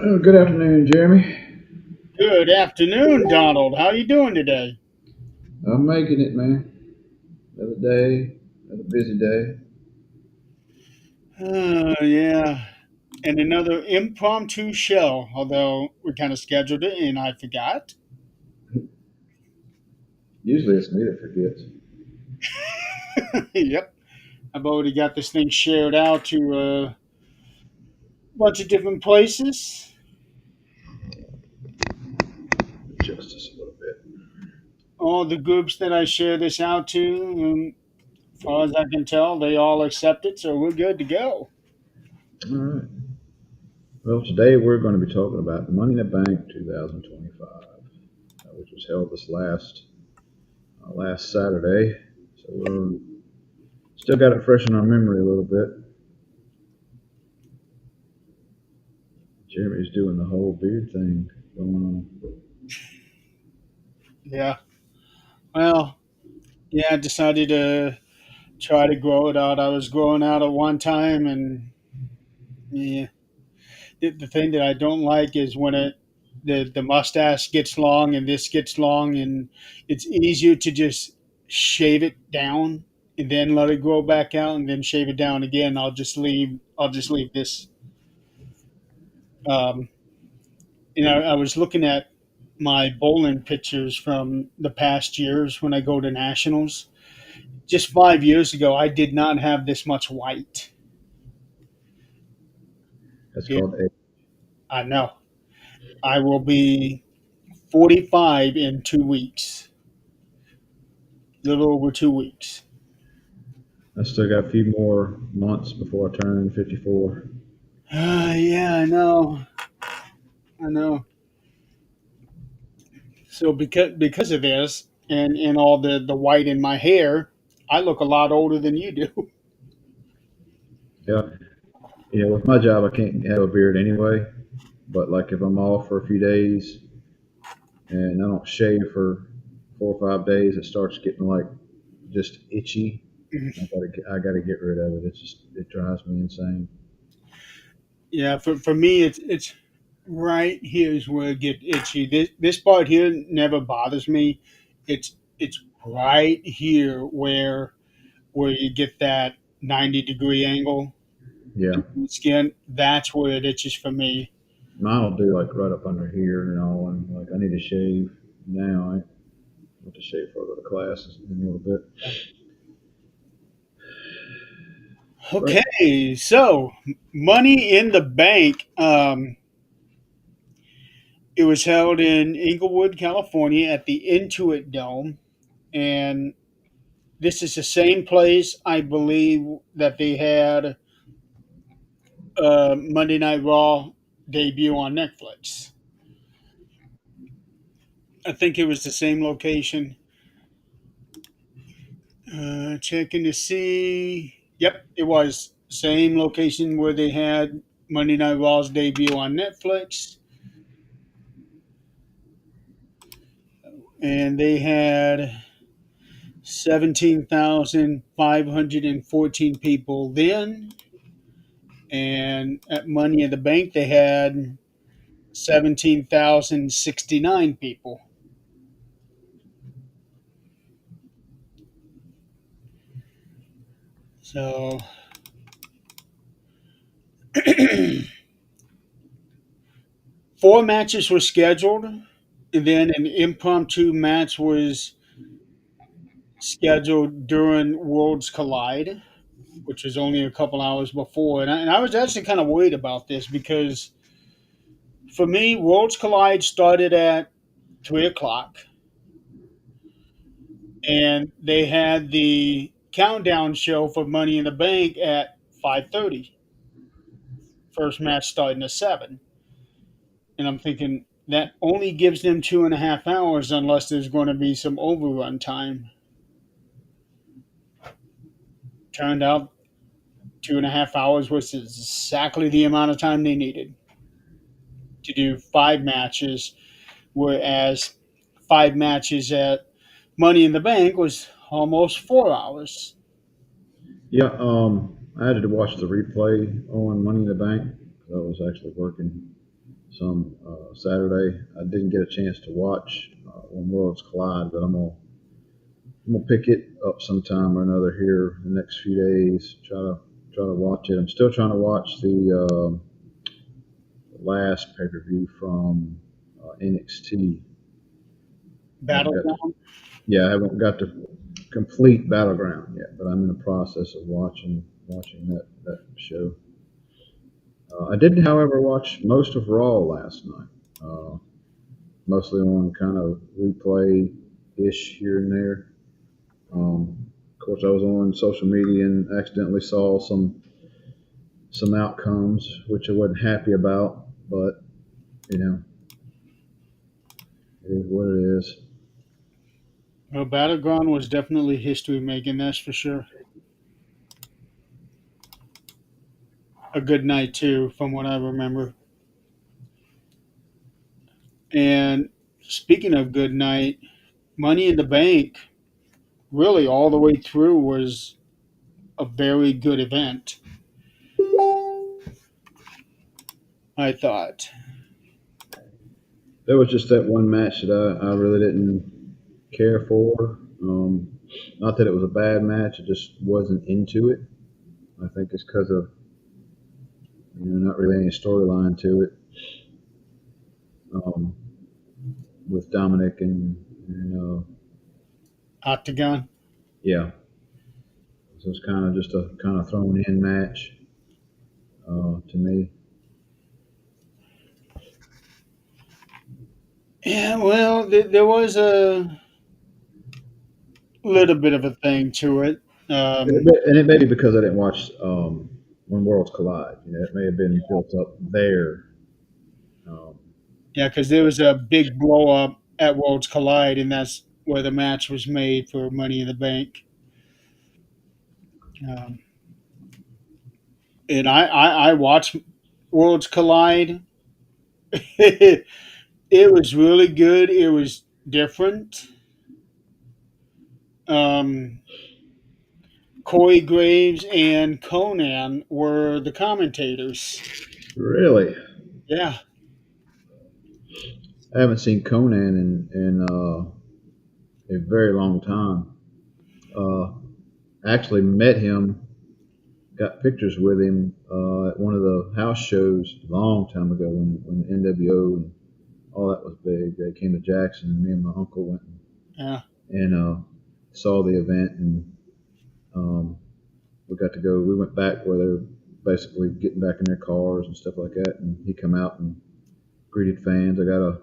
Oh, good afternoon, Jeremy. Good afternoon, Donald. How you doing today? I'm making it, man. Another day, another busy day. Yeah. And another impromptu show, although we kind of scheduled it and I forgot. Usually it's me that forgets. Yep. I've already got this thing shared out to a bunch of different places. Just a little bit. All the groups that I share this out to, as far as I can tell, they all accept it, so we're good to go. All right. Well, today we're going to be talking about the Money in the Bank 2025, which was held this last Saturday. So we're still got it fresh in our memory a little bit. Jeremy's doing the whole beard thing going on. Yeah. Well, yeah, I decided to try to grow it out. I was growing out at one time, and yeah, the thing that I don't like is when the mustache gets long and this gets long, and it's easier to just shave it down and then let it grow back out and then shave it down again. I'll just leave this. Um, I was looking at my bowling pictures from the past years when I go to nationals. Just 5 years ago, I did not have this much white. That's It, called a. I know. I will be 45 in 2 weeks, a little over 2 weeks. I still got a few more months before I turn 54. Yeah, I know. I know. So because of this and all the white in my hair, I look a lot older than you do. Yeah. Yeah, with my job, I can't have a beard anyway. But like if I'm off for a few days and I don't shave for 4 or 5 days, it starts getting like just itchy. I gotta get rid of it. It drives me insane. Yeah, for me, it's right here is where it get itchy. This part here never bothers me. It's right here where you get that 90-degree angle Yeah, in the skin. That's where it itches for me. mine will do like right up under here and all. And like I need to shave now. I have to shave before I go to class in a little bit. Right. Okay, so Money in the Bank. It was held in Inglewood, California, at the Intuit Dome, and this is the same place I believe that they had Monday Night Raw debut on Netflix. I think it was the same location. Checking to see. Yep, it was same location where they had Monday Night Raw's debut on Netflix, and they had 17,514 people then, and at Money in the Bank they had 17,069 people. So four matches were scheduled, and then an impromptu match was scheduled during Worlds Collide, which was only a couple hours before. And I was actually kind of worried about this because for me, Worlds Collide started at 3 o'clock, and they had the countdown show for Money in the Bank at 5:30. First match starting at 7, and I'm thinking that only gives them 2.5 hours unless there's going to be some overrun time. Turned out 2.5 hours was exactly the amount of time they needed to do 5 matches, whereas 5 matches at Money in the Bank was almost 4 hours. Yeah. I had to watch the replay on Money in the Bank. I was actually working. some Saturday. I didn't get a chance to watch when Worlds Collide, but I'm gonna pick it up sometime or another here in the next few days. Try to watch it. I'm still trying to watch the last pay per view from NXT. I haven't got to, Battleground. yeah, I haven't got to complete Battleground yet, but I'm in the process of watching that show. I did, however, watch most of Raw last night, mostly on kind of replay ish here and there. Of course, I was on social media and accidentally saw some outcomes which I wasn't happy about, but you know, it is what it is. Well, Battleground was definitely history making, that's for sure. A good night too, from what I remember. And speaking of good night, Money in the Bank, really all the way through was a very good event. I thought. There was just that one match that I really didn't care for. Not that it was a bad match, I just wasn't into it. I think it's because of not really any storyline to it um, with Dominic and Octagon. yeah, so it's kind of just a kind of thrown in match to me. Yeah, well, there was a little bit of a thing to it. Um, And it may be because I didn't watch When Worlds Collide. It may have been built up there. Um, yeah, because there was a big blow up at Worlds Collide, and that's where the match was made for Money in the Bank. Um, and I watched Worlds Collide. It was really good. It was different. Um, Corey Graves and Conan were the commentators. really, Yeah. I haven't seen Conan in a very long time. Uh, I actually met him, got pictures with him at one of the house shows a long time ago when NWO and all that was big. They came to Jackson, and me and my uncle went Yeah. and saw the event, and um, we got to go. We went back where they were basically getting back in their cars and stuff like that, and he come out and greeted fans. I got a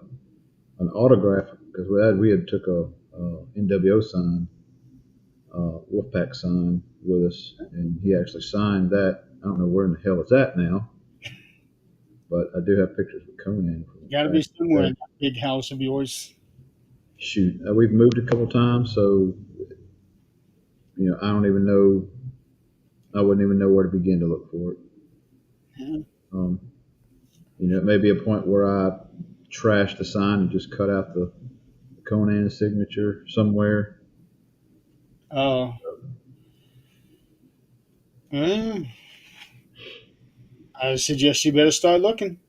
an autograph because we had took a NWO sign, Wolfpack sign with us, and he actually signed that. I don't know where in the hell it's at now, but I do have pictures with Conan from Got to back be in the somewhere day. in that big house of yours. Shoot, we've moved a couple times, so I don't even know. I wouldn't even know where to begin to look for it. Yeah. Um, it may be a point where I trash the sign and just cut out the Conan signature somewhere. Oh. Well, I suggest you better start looking.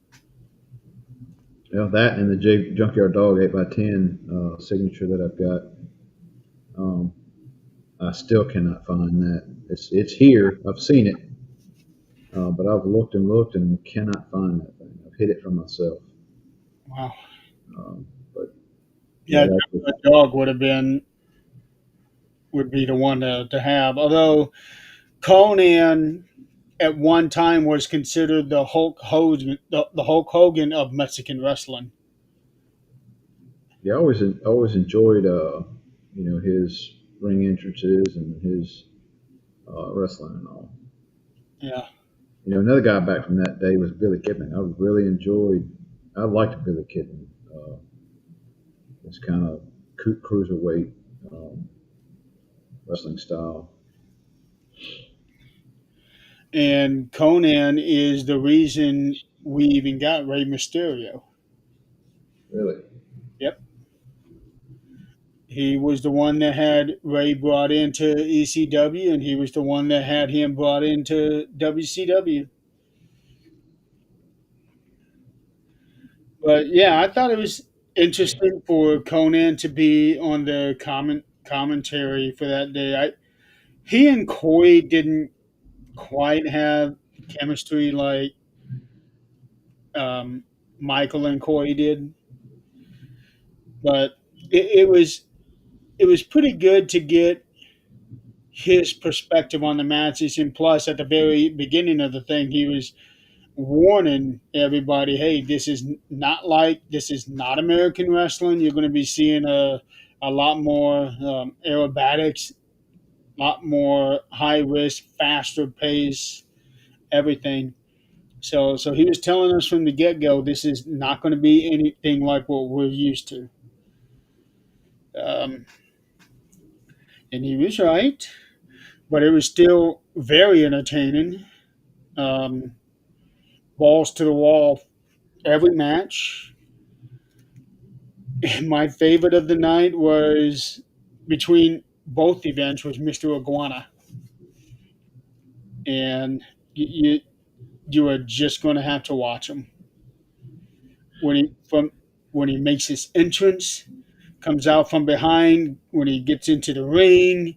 That and the Junkyard Dog 8x10 signature that I've got. Um, I still cannot find that. It's here. I've seen it, but I've looked and looked and cannot find that thing. I've hid it from myself. Wow. But yeah, Yeah, that was, a dog would be the one to have. Although Conan at one time was considered the Hulk Hogan of Mexican wrestling. yeah. I always enjoyed his ring entrances and his wrestling and all. Yeah. Another guy back from that day was Billy Kidman. I really enjoyed. I liked Billy Kidman. This kind of cruiserweight um, wrestling style. And Conan is the reason we even got Rey Mysterio. Really. Yep. He was the one that had Ray brought into ECW, and he was the one that had him brought into WCW. But yeah, I thought it was interesting for Conan to be on the commentary for that day. He and Coy didn't quite have chemistry like um, Michael and Coy did, but it was pretty good to get his perspective on the matches. And plus, at the very beginning of the thing, he was warning everybody, "Hey, this is not American wrestling. You're going to be seeing a lot more aerobatics, a lot more high risk, faster pace, everything." So he was telling us from the get go, this is not going to be anything like what we're used to. Um, and he was right, but it was still very entertaining. Um, balls to the wall every match. My favorite of the night was between both events was Mr. Iguana, and you are just going to have to watch him when he makes his entrance, comes out from behind, when he gets into the ring,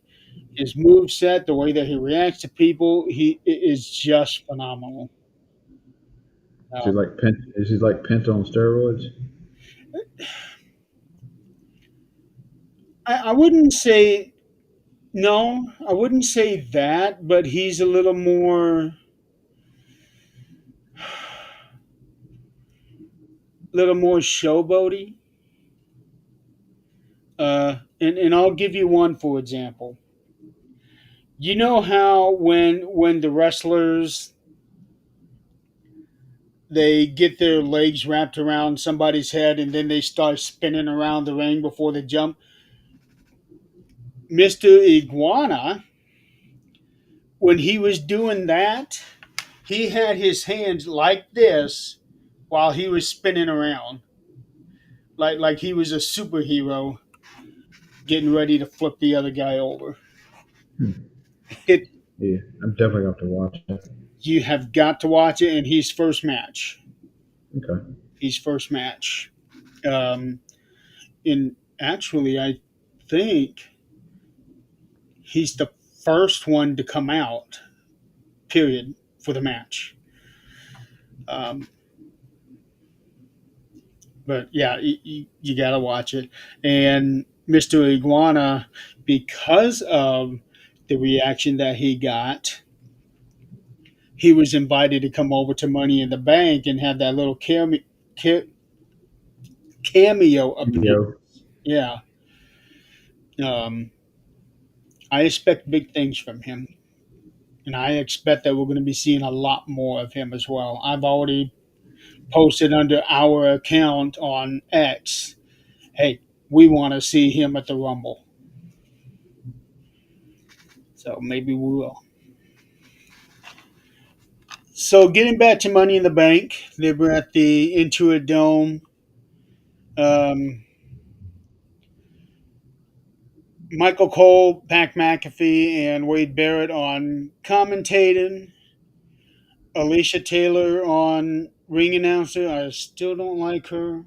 his move set, the way that he reacts to people, he is just phenomenal. Um, Is he like Penta on steroids? I wouldn't say no, I wouldn't say that, but he's a little more showboaty. And I'll give you one for example. You know how when the wrestlers they get their legs wrapped around somebody's head and then they start spinning around the ring before they jump. Mr. Iguana, when he was doing that, he had his hands like this while he was spinning around, like he was a superhero getting ready to flip the other guy over. Hmm. It Yeah, I'm definitely going to have to watch it. You have got to watch it, and he's first match. Okay. He's first match. Um, and actually, I think he's the first one to come out. Period for the match. Um, but yeah, you got to watch it. And Mr. Iguana, because of the reaction that he got, he was invited to come over to Money in the Bank and have that little cameo appearance. Yo. Yeah. Um, I expect big things from him, and I expect that we're going to be seeing a lot more of him as well. I've already posted under our account on X, hey, we want to see him at the Rumble. So maybe we will. So getting back to Money in the Bank, they were at the Intuit Dome. Um, Michael Cole, Pat McAfee, and Wade Barrett on commentating. Alicia Taylor on ring announcer. I still don't like her.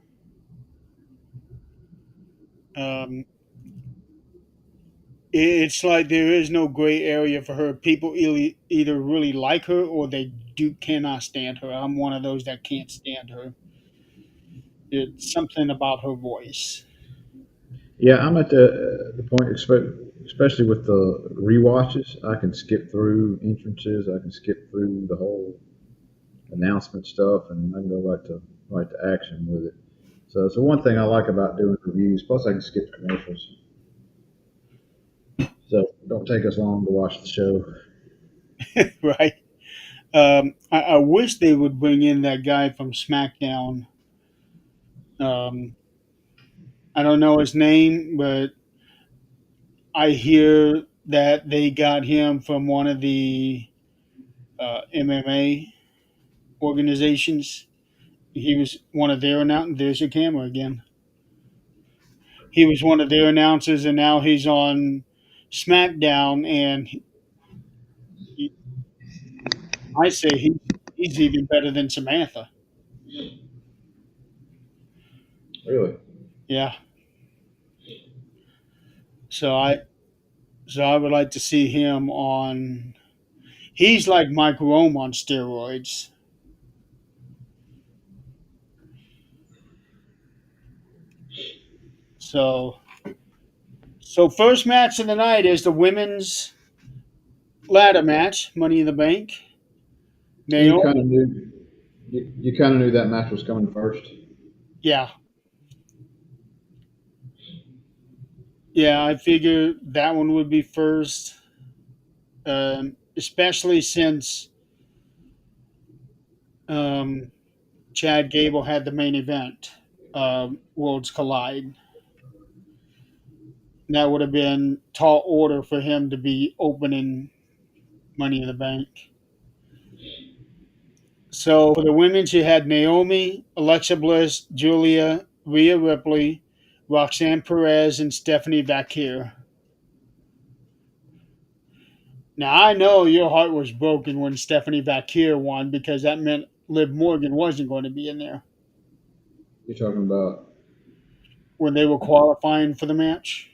Um, it's like there is no gray area for her. People either really like her or they cannot stand her. I'm one of those that can't stand her. It's something about her voice. Yeah, I'm at the point, especially with the rewatches. I can skip through entrances. I can skip through the whole announcement stuff, and I can go right to action with it. So it's the one thing I like about doing reviews. Plus, I can skip commercials, so it don't take us long to watch the show. Right? I wish they would bring in that guy from SmackDown. Um, I don't know his name, but I hear that they got him from one of the MMA organizations. He was one of their announcers. There's your camera again. He was one of their announcers, and now he's on SmackDown. And I say he's even better than Samantha. Really? Yeah. So I so I would like to see him on. He's like Mike Rome on steroids. So first match of the night is the women's ladder match, Money in the Bank. You Naomi, kind of knew you kind of knew that match was coming first. yeah, yeah. I figured that one would be first, especially since um, Chad Gable had the main event, Worlds Collide. That would have been tall order for him to be opening Money in the Bank. So for the women, she had Naomi, Alexa Bliss, Julia, Rhea Ripley, Roxanne Perez, and Stephanie Vakir. Now I know your heart was broken when Stephanie Vakir won because that meant Liv Morgan wasn't going to be in there You're talking about. when they were qualifying for the match.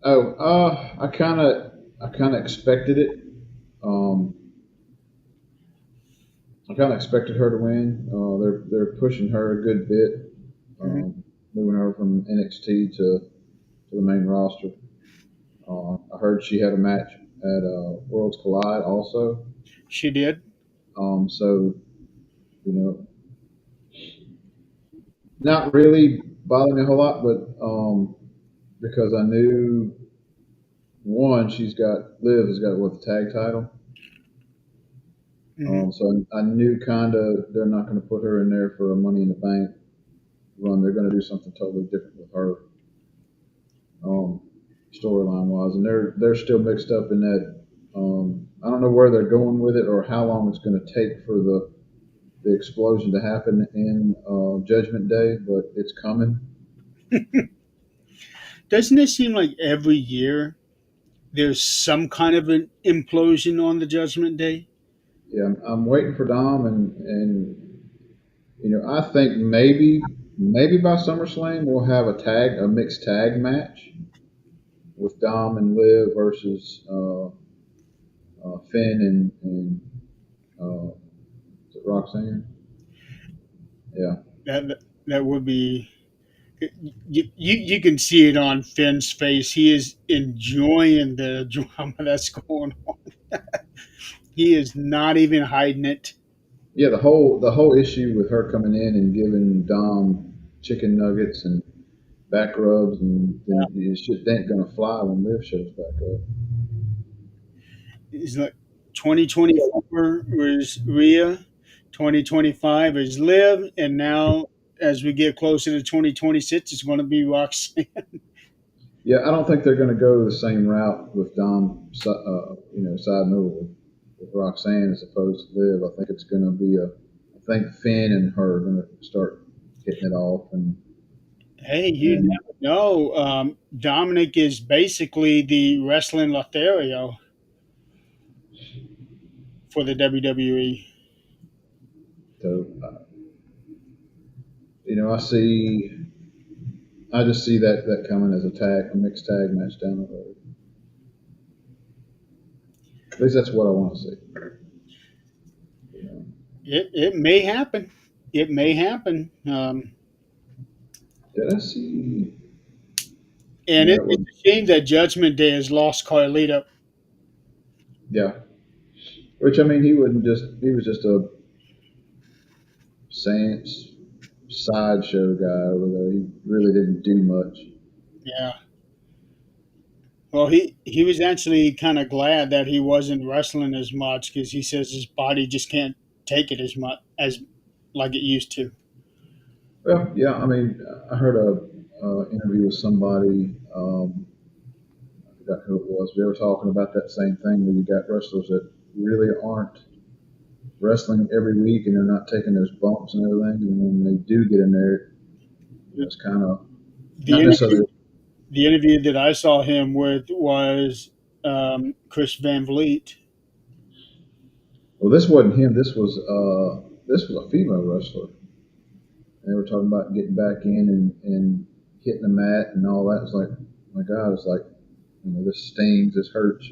Oh, I kind of expected it. Um, I kind of expected her to win. They're pushing her a good bit, Mhm. moving her from NXT to the main roster. I heard she had a match at Worlds Collide also. She did. So you know, not really bothering me a whole lot, but because I knew one, Liv has got what the tag title. Hmm. So I knew kind of they're not going to put her in there for a Money in the Bank run. They're going to do something totally different with her, um, storyline wise, and they're still mixed up in that. I don't know where they're going with it or how long it's going to take for the explosion to happen in Judgment Day, but it's coming. Doesn't it seem like every year there's some kind of an implosion on the Judgment Day? Yeah, I'm waiting for Dom, and I think maybe by SummerSlam we'll have a mixed tag match with Dom and Liv versus Finn and is it Roxanne? Yeah, That would be. You can see it on Finn's face. He is enjoying the drama that's going on. He is not even hiding it. yeah. The whole issue with her coming in and giving Dom chicken nuggets and back rubs and shit ain't gonna fly when Liv shows back up. It's like 2024 was Rhea, 2025 is Liv, and now as we get closer to 2026, it's going to be Roxanne. Yeah, I don't think they're gonna go the same route with Dom, side over with Roxanne as opposed to Liv. I think it's gonna be I think Finn and her are gonna start hitting it off Hey, you and never know. Dominic is basically the wrestling Lothario for the WWE. so I just see that coming as a mixed tag match down the road. At least that's what I want to see. You know. It may happen. It may happen. Did I see? And No, that it's was a shame that Judgment Day has lost Carlito. yeah. Which I mean, he was just a Saints sideshow guy over there. He really didn't do much. Yeah. Well, he was actually kind of glad that he wasn't wrestling as much because he says his body just can't take it as much as like it used to. Well, yeah, I mean, I heard a interview with somebody. I forgot who it was. They were talking about that same thing where you got wrestlers that really aren't wrestling every week and they're not taking those bumps and everything. And when they do get in there, it's kind of The not interview, necessarily. the interview that I saw him with was Chris Van Vliet. Well, this wasn't him. This was a female wrestler. and they were talking about getting back in and hitting the mat and all that. It's like, my God, it's like, this stings, this hurts.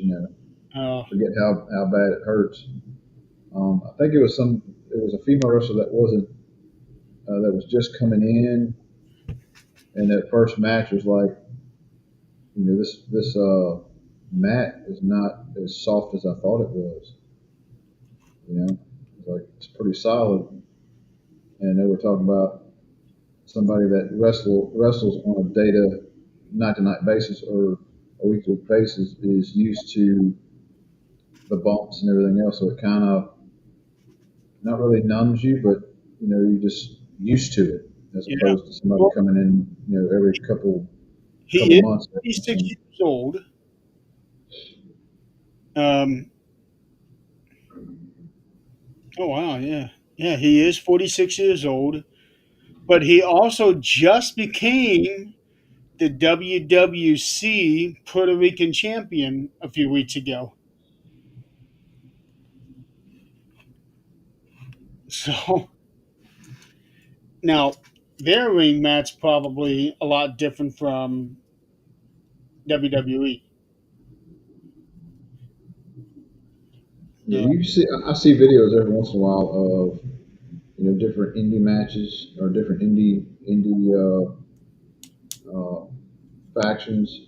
Uh, Forget how bad it hurts. I think it was a female wrestler that wasn't that was just coming in, and that first match was like, this mat is not as soft as I thought it was. It's like it's pretty solid, and they were talking about somebody that wrestles on a day to night basis or a week to week basis is used to the bumps and everything else, so it kind of not really numbs you, but you're just used to it as yeah. opposed to somebody Well, coming in, every couple he is months. 46 years old. Um, oh, wow. Yeah. Yeah. He is 46 years old. But he also just became the WWC Puerto Rican champion a few weeks ago. So now their ring match probably a lot different from WWE. Yeah, Yeah. I see videos every once in a while of different indie matches or different indie uh, factions.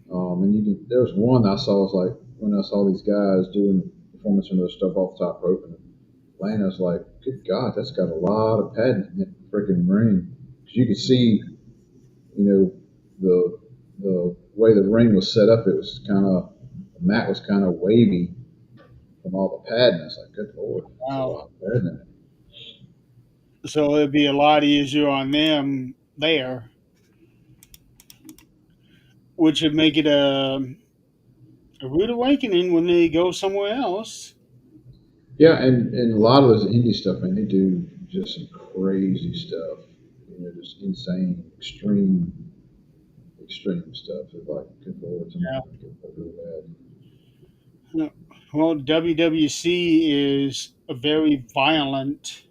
And there was one I saw was like when I saw these guys doing performing some of their stuff off the top rope and landing, I was like, good God, that's got a lot of padding in that freaking ring. 'Cause you could see, you know, the way the ring was set up, it was kind of the mat was kind of wavy from all the padding. I was like, good Lord, that's a Wow. lot of padding in it. So it'd be a lot easier on them there, which would make it a rude awakening when they go somewhere else. Yeah, and a lot of those indie stuff, man, they do just some crazy stuff. Just insane, extreme stuff. It's like, good Lord, Yeah. somebody's gonna get really bad. Well, WWC is a very violent.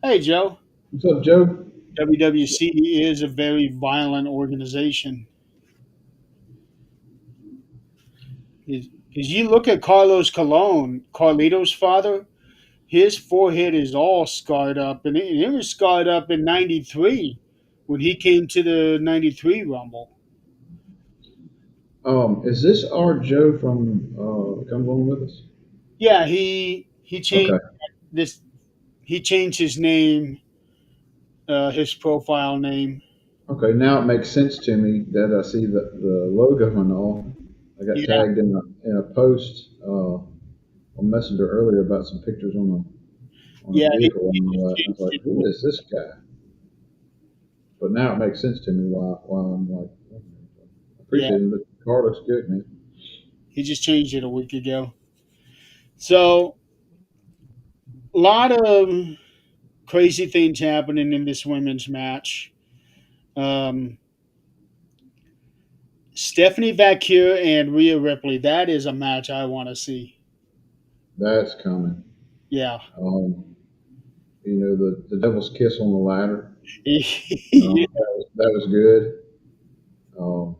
Hey, Joe. What's up, Joe? WWC is a very violent organization. Because you look at Carlos Colon, Carlito's father, his forehead is all scarred up, and it was scarred up in '93 when he came to the '93 Rumble. Is this our Joe from Come Along With Us? Yeah, he changed Okay. this. He changed his name, his profile name. Okay, now it makes sense to me that I see the logo and all. I got Yeah, tagged in a post on Messenger earlier about some pictures on yeah, a vehicle he and all just that. I was changed like, it. who is this guy? But now it makes sense to me why I'm like, I Yeah, appreciate it. The car looks good, man. he just changed it a week ago. So a lot of crazy things happening in this women's match. Um, Stephanie Vaquer and Rhea Ripley. That is a match I want to see. That's coming. Yeah. Um, the devil's kiss on the ladder. Yeah. That was good. Um,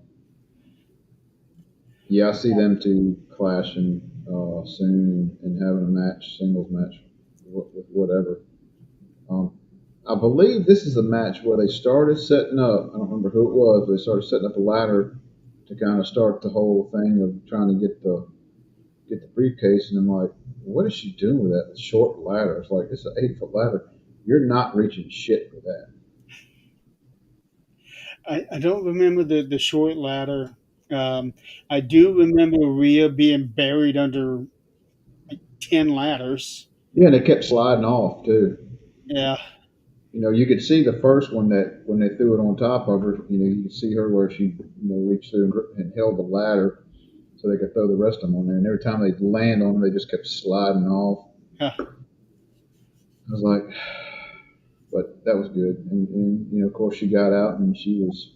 yeah, I see them two clashing soon and having a match, singles match, with whatever. Um, I believe this is a match where they started setting up. I don't remember who it was. But they started setting up a ladder to kind of start the whole thing of trying to get the briefcase. And I'm like, what is she doing with that short ladder? It's like it's an 8 foot ladder. You're not reaching shit with that. I don't remember the short ladder. I do remember Rhea being buried under 10 ladders. Yeah, and they kept sliding off too. Yeah. You could see the first one that when they threw it on top of her, you could see her where she, reached through and held the ladder so they could throw the rest of them on there. And every time they'd land on them, they just kept sliding off. Huh. I was like, but that was good. And of course, she got out and she was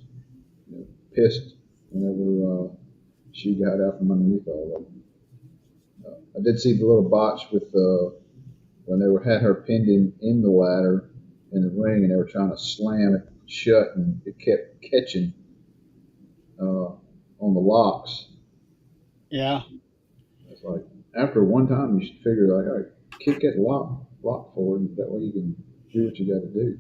pissed whenever she got out from underneath all of them. I did see the little botch with when they had her pinned in the ladder in the ring, and they were trying to slam it shut, and it kept catching on the locks. Yeah. It's like after one time, you should figure like, all right, kick that lock forward. That way you can do what you got to do.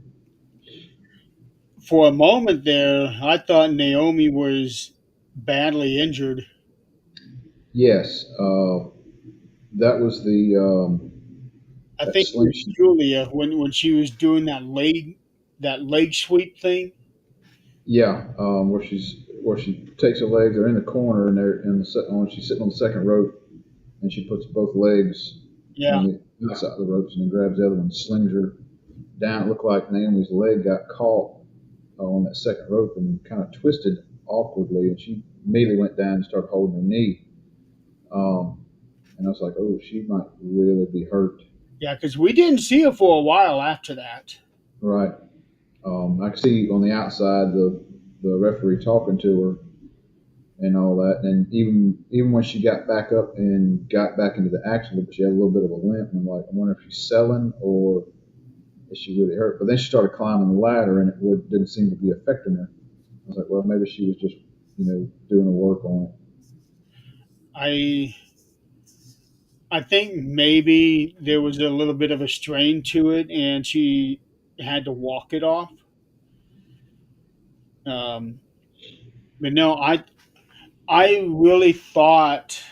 For a moment there, I thought Naomi was badly injured. Yes, that was the I that think it sling. was Julia when she was doing that leg sweep thing. Yeah, where she takes her legs. They're in the corner, and they're in when she's sitting on the second rope, and she puts both legs Yeah. on the outside of the ropes, and then grabs the other one, and slings her down. It looked like Naomi's leg got caught on that second rope and kind of twisted awkwardly, and she immediately went down and started holding her knee. Um, and I was like, oh, she might really be hurt. Yeah, because we didn't see her for a while after that. Right. I could see on the outside the referee talking to her and all that. And even when she got back up and got back into the action, but she had a little bit of a limp. And I'm like, I wonder if she's selling or is she really hurt? But then she started climbing the ladder, and didn't seem to be affecting her. I was like, well, maybe she was just doing the work on it. I I think maybe there was a little bit of a strain to it, and she had to walk it off. Um, but no, I really thought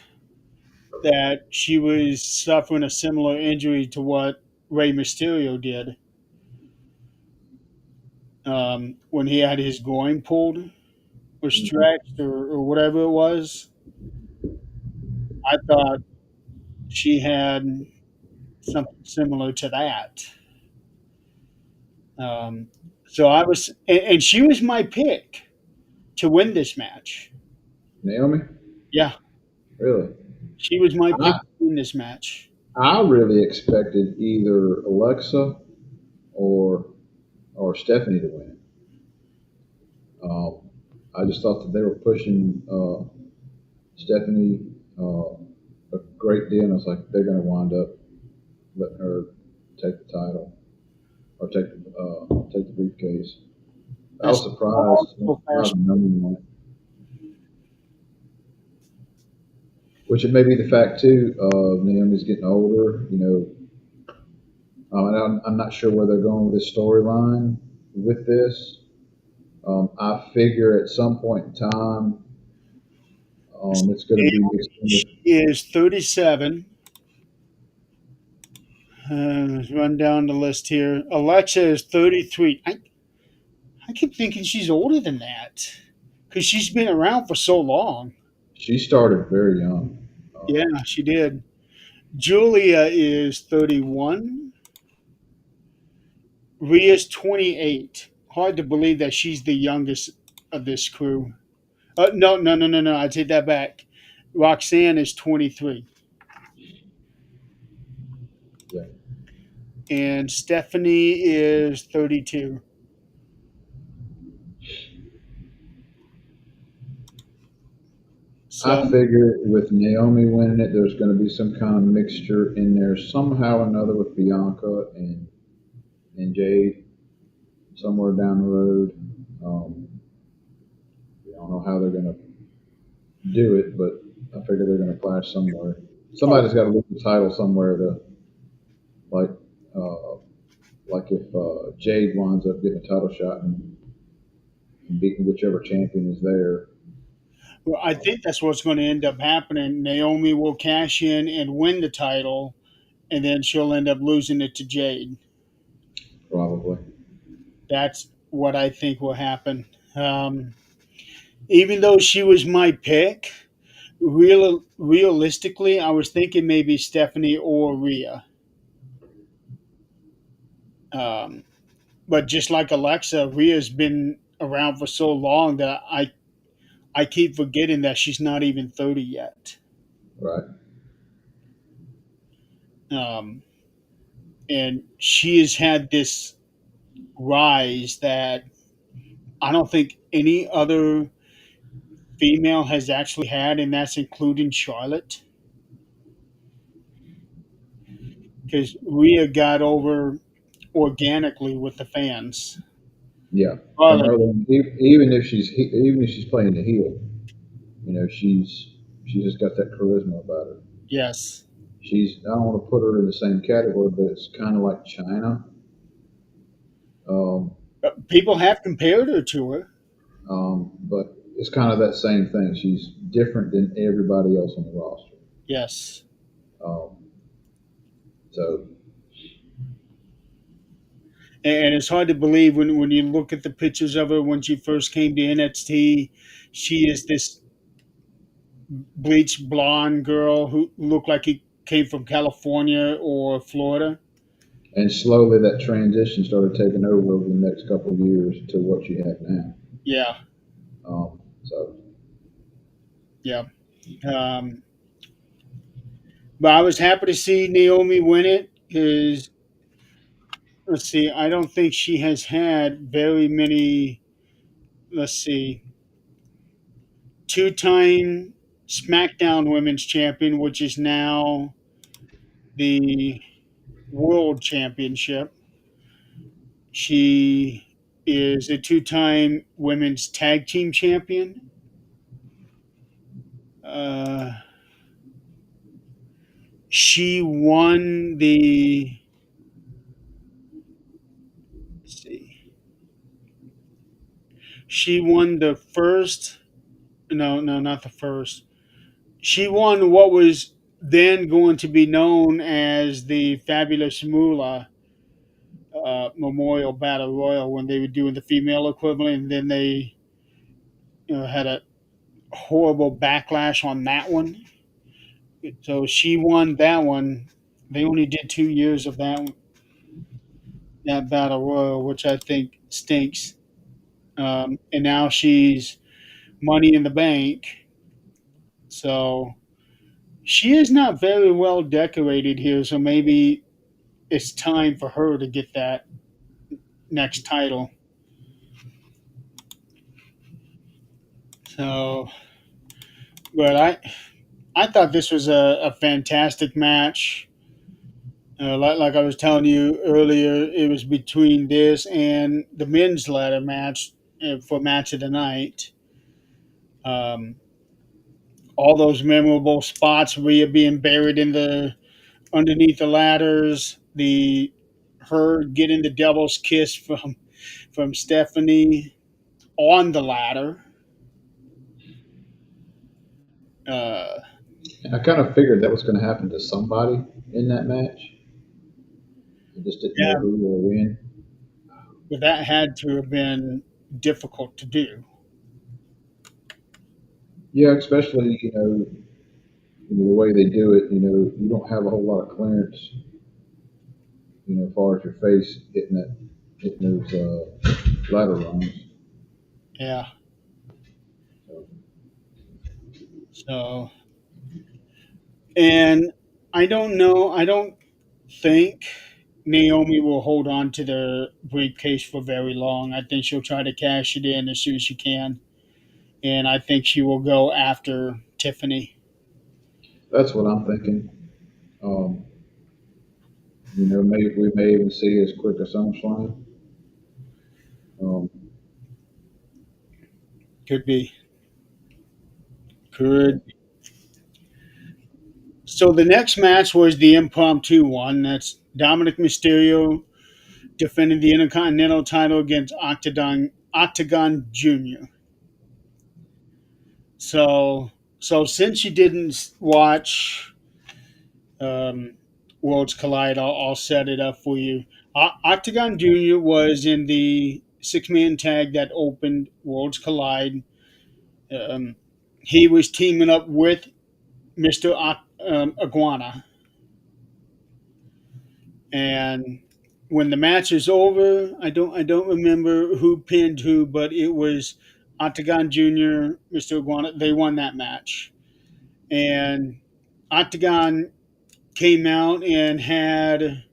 that she was suffering a similar injury to what Rey Mysterio did when he had his groin pulled or Hmm. stretched or whatever it was. I thought she had something similar to that. Um, so and she was my pick to win this match. Naomi, Yeah, really? she was my pick I to win this match. I really expected either Alexa or Stephanie to win. Um, I just thought that they were pushing Stephanie a great deal, and I was like, they're going to wind up letting her take the title or take the briefcase. I was That's surprised. I was so surprised fast. when Naomi won it. Which it may be the fact too of Naomi's getting older. And I'm not sure where they're going with this storyline with this. I figure at some point in time, it's going to be mixed in with. She is 37. Let's run down the list here. Alexa is 33. I keep thinking she's older than that because she's been around for so long. She started very young. Yeah, she did. Julia is 31. Rhea's 28. Hard to believe that she's the youngest of this crew. No, no, no, no, no. I take that back. Roxanne is 23. Yeah, And Stephanie is 32. I So, figure with Naomi winning it, there's going to be some kind of mixture in there somehow or another with Bianca and Jade somewhere down the road. Um, I don't know how they're going to do it, but I figure they're going to clash somewhere. oh, Somebody's got to lose the title somewhere to like uh, like if Jade winds up getting a title shot and beating whichever champion is there. well, I think that's what's going to end up happening. Naomi will cash in and win the title, and then she'll end up losing it to Jade. Probably. That's what I think will happen. Um, Even though she was my pick, realistically, I was thinking maybe Stephanie or Rhea. Um, but just like Alexa, Rhea's been around for so long that I keep forgetting that she's not even 30 yet. Right. Um, and she has had this rise that I don't think any other female has actually had, and that's including Charlotte. Because Rhea got over organically with the fans. Yeah, Charlotte, primarily even if even if she's playing the heel, she's just got that charisma about her. yes. I don't want to put her in the same category, but it's kind of like China. Um, People have compared her to her. but it's kind of that same thing. She's different than everybody else on the roster. Yes. Um, so And it's hard to believe when you look at the pictures of her when she first came to NXT. She is this bleached blonde girl who looked like he came from California or Florida. and slowly that transition started taking over the next couple of years to what you have now. Yeah, So yeah. Um, but I was happy to see Naomi win it because let's see, I don't think she has had very many. Let's see, two-time SmackDown Women's Champion, which is now the World Championship. She is a two-time Women's Tag Team Champion. Uh, she won the. Let's see. She won the first. No, no, not the first. She won what was then going to be known as the Fabulous Moolah Memorial Battle Royal when they were doing the female equivalent, and then they had a horrible backlash on that one. So she won that one. They only did 2 years of that battle royal, which I think stinks. And now she's Money in the Bank. So she is not very well decorated here. So maybe it's time for her to get that next title. So, but I thought this was a fantastic match. Like I was telling you earlier, it was between this and the men's ladder match for match of the night. Um, all those memorable spots, Rhea being buried in the underneath the ladders, the her getting the devil's kiss from Stephanie on the ladder. Uh, and I kind of figured that was going to happen to somebody in that match. I just didn't know yeah, who or when. but that had to have been difficult to do. Yeah, especially the way they do it. You don't have a whole lot of clearance. As far as your face hitting those ladder rungs. Yeah. So, So, and I don't know. I don't think Naomi will hold on to the briefcase for very long. I think she'll try to cash it in as soon as she can, and I think she will go after Tiffany. that's what I'm thinking. Um, maybe we may even see as quick as SummerSlam. Um, Could be. Could. So the next match was the impromptu one. That's Dominic Mysterio defending the Intercontinental title against Octagon Junior. So since you didn't watch um, Worlds Collide, I'll set it up for you. Octagon Junior was in the six-man tag that opened Worlds Collide. Um, he was teaming up with Mister Iguana, and when the match is over, I don't remember who pinned who, but it was Octagon Junior, Mister Iguana. They won that match, and Octagon came out and had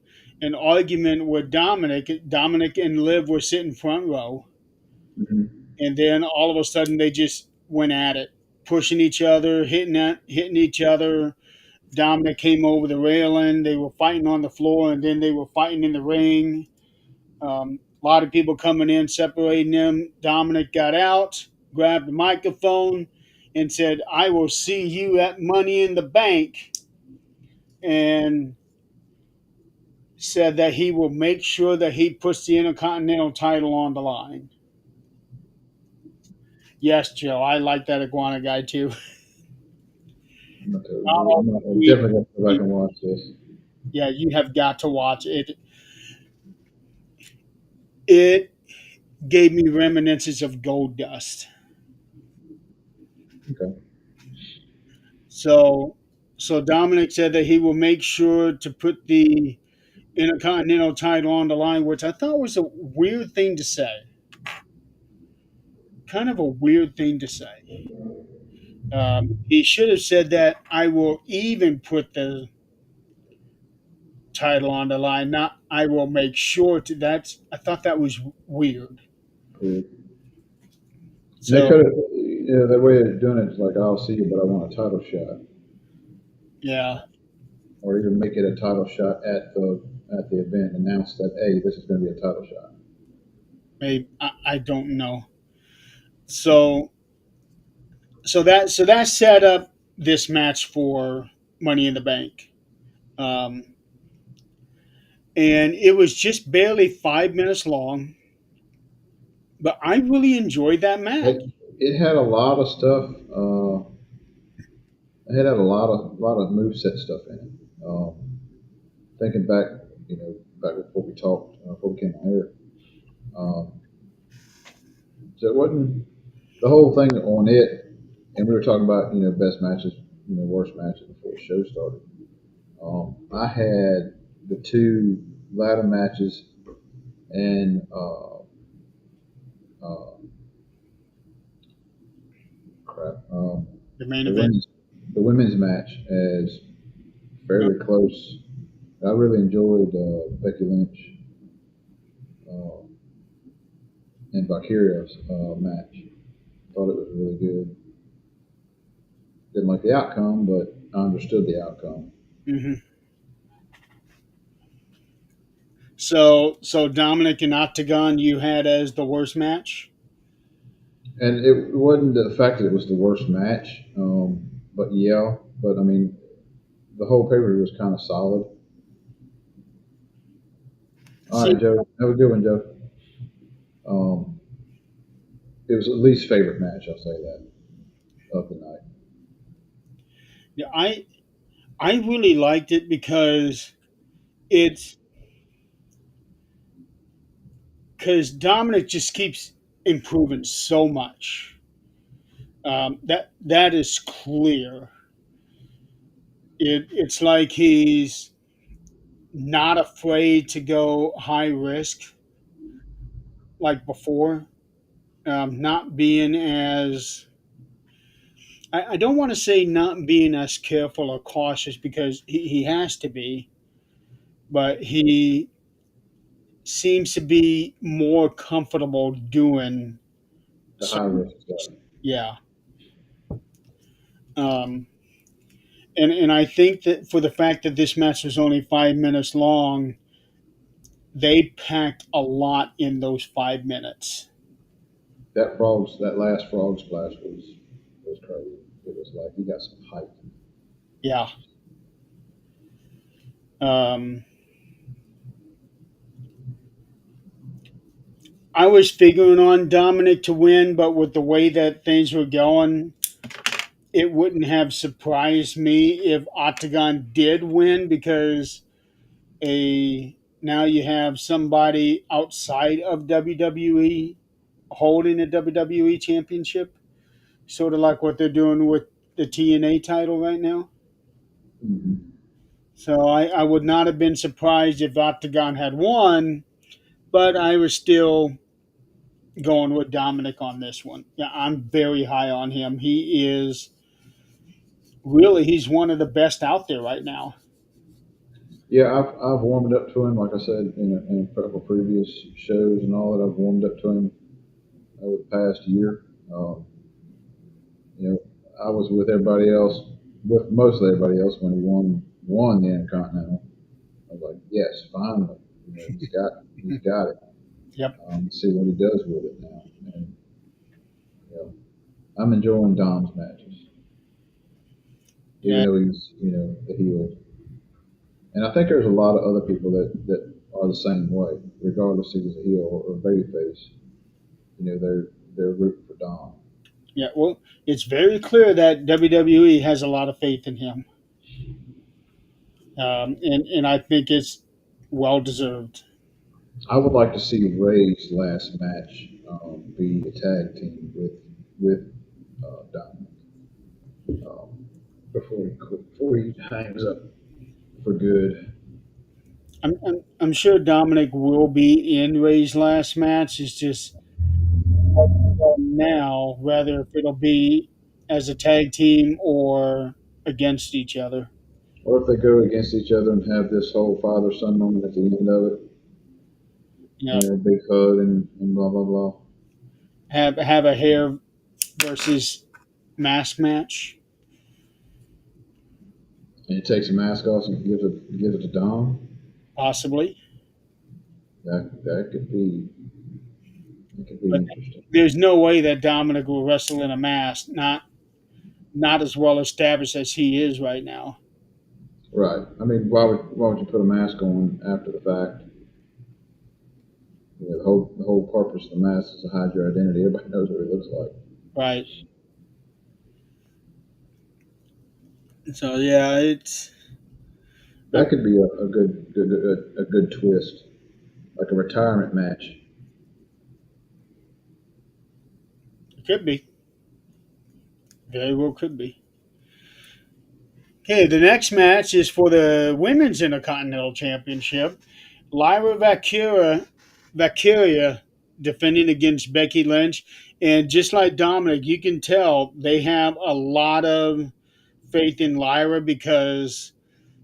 an argument with Dominic. Dominic and Liv were sitting front row, mhm. and then all of a sudden they just went at it, pushing each other, hitting each other. Dominic came over the railing. They were fighting on the floor, and then they were fighting in the ring. A lot of people coming in, separating them. Dominic got out, grabbed the microphone, and said, "I will see you at Money in the Bank," and said that he will make sure that he puts the Intercontinental title on the line. Yes, Joe, I like that iguana guy too. I'm definitely going to go back and watch this. Yeah, you have got to watch it. It gave me reminiscences of Gold Dust. Okay. So, so Dominic said that he will make sure to put the Intercontinental title on the line, which I thought was a weird thing to say. Kind of a weird thing to say. He should have said that I will even put the title on the line, not I will make sure to. That's I thought that was weird. Cool. They So could have, the way they're doing it is like, I'll see you, but I want a title shot, yeah, or even make it a title shot at the event. Announce that, hey, this is going to be a title shot. maybe I don't know. So so that set up this match for Money in the Bank. Um, and it was just barely 5 minutes long, but I really enjoyed that match. It had a lot of stuff. It had a lot of moveset stuff in it. Thinking back, back before we talked, before we came on here. Um, so it wasn't the whole thing on it, and we were talking about best matches, worst matches before the show started. I had the two ladder matches and uh, crap, The main the event. women's match as fairly close. I really enjoyed Becky Lynch uh, and Valkyria's match. Thought it was really good. Didn't like the outcome, but I understood the outcome. Hmm. So Dominic and Octagon you had as the worst match. And it wasn't the fact that it was the worst match, but yeah. But I mean, the whole pay per view was kind of solid. All See, right, Joe. Have a good one, Joe. Um, it was at least favorite match. I'll say that of the night. yeah, I really liked it because it's because Dominic just keeps improving so much. That is clear. It's like he's not afraid to go high risk like before. Not being as I don't want to say not being as careful or cautious because he has to be, but he seems to be more comfortable doing The high certain risk stuff. yeah. Um, and I think that for the fact that this match was only 5 minutes long, they packed a lot in those 5 minutes. That last frog splash was crazy. It was like he got some height. Yeah. Um, I was figuring on Dominic to win, but with the way that things were going, it wouldn't have surprised me if Octagon did win because a now you have somebody outside of WWE holding a WWE championship, sort of like what they're doing with the TNA title right now. Mm-hmm. So I would not have been surprised if Octagon had won, but I was still going with Dominic on this one. Yeah, I'm very high on him. He is really he's one of the best out there right now. Yeah, I've warmed up to him, like I said in a couple previous shows and all that. I've warmed up to him over the past year. You know, I was with everybody else, with mostly everybody else when he won the Intercontinental. I was like, yes, finally, he's got it. Yep. See what he does with it now. And you know, I'm enjoying Dom's matches, even Yeah. though he's the heel. And I think there's a lot of other people that are the same way, regardless if he's a heel or babyface. They're rooting for Dom. Yeah. Well, it's very clear that WWE has a lot of faith in him, and I think it's well deserved. I would like to see Ray's last match be a tag team with Dom before he hangs up for good. I'm sure Dominic will be in Ray's last match. It's just now, rather if it'll be as a tag team or against each other. Or if they go against each other and have this whole father son moment at the end of it, You know, big hug and blah blah blah. have a hair versus mask match. And he takes a mask off and gives it to Dom. Possibly. That could be But interesting. there's no way that Dominic will wrestle in a mask, not as well established as he is right now. Right. I mean, why would you put a mask on after the fact? The whole purpose of the mask is to hide your identity. Everybody knows what he looks like. Right. So yeah, That could be a good twist, like a retirement match. it could be. Very well could be. Okay, the next match is for the Women's Intercontinental Championship. Lyra Valkyria defending against Becky Lynch. And just like Dominic, you can tell they have a lot of faith in Lyra because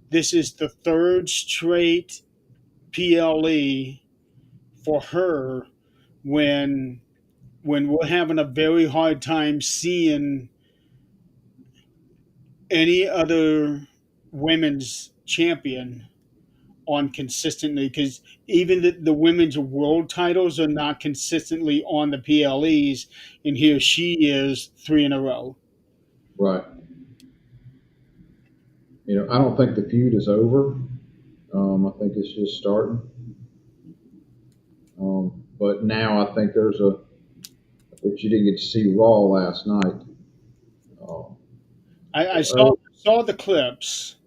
this is the third straight PLE for her when we're having a very hard time seeing any other women's champion on consistently because even the women's world titles are not consistently on the PLEs, and here she is three in a row. Right. I don't think the feud is over. I think it's just starting. But now I think which you didn't get to see Raw last night. Um, I uh, saw the clips.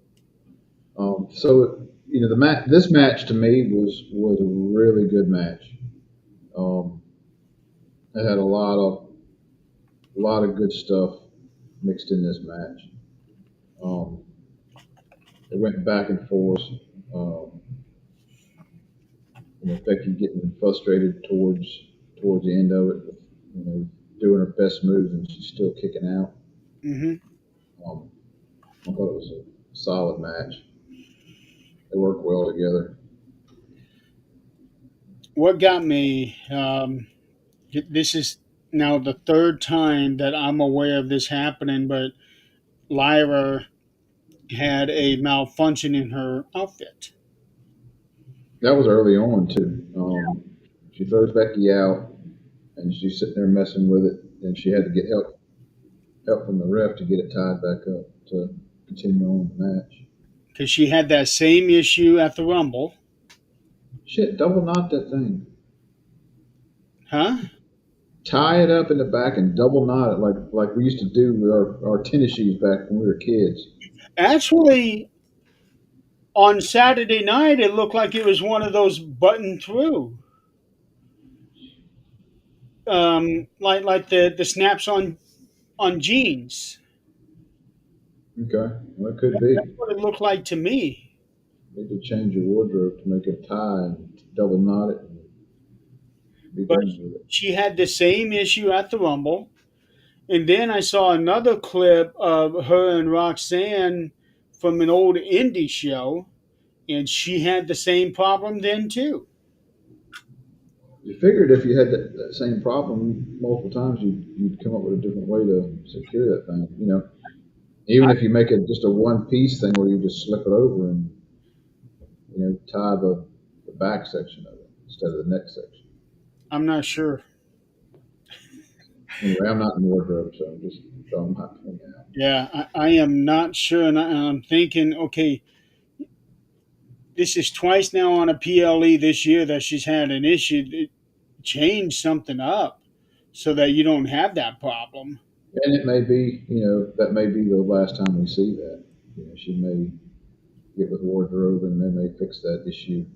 so this match to me was a really good match. Um, it had a lot of good stuff mixed in this match. Um, it went back and forth. Um, Becky getting frustrated towards the end of it, with, doing her best moves and she's still kicking out. Hmm. Um, I thought it was a solid match. They work well together. What got me? This is now the third time that I'm aware of this happening, but Lyra had a malfunction in her outfit. That was early on too. She throws Becky out, and she's sitting there messing with it, and she had to get help from the ref to get it tied back up to continue on the match. Because she had that same issue at the Rumble. Shit, double knot that thing. Huh? Tie it up in the back and double knot it like we used to do with our tennis shoes back when we were kids. Actually, on Saturday night, it looked like it was one of those button through. Like the snaps on jeans. Okay, well, it could That's be. what it looked like to me. Need to change your wardrobe to make it tie and double knot it and be But done with it. she had the same issue at the Rumble. And then I saw another clip of her and Roxanne from an old indie show, and she had the same problem then too. You figured if you had that same problem multiple times, you'd come up with a different way to secure that thing. Even I, if you make it just a one piece thing where you just slip it over and tie the back section of it instead of the neck section. I'm not sure. Anyway, I'm not in wardrobe, so I'm just throwing my opinion out. Yeah, I am not sure, and I'm thinking, okay, this is twice now on a PLE this year that she's had an issue. Change something up so that you don't have that problem. And it may be, that may be the last time we see that. She may get with wardrobe and they may fix that issue.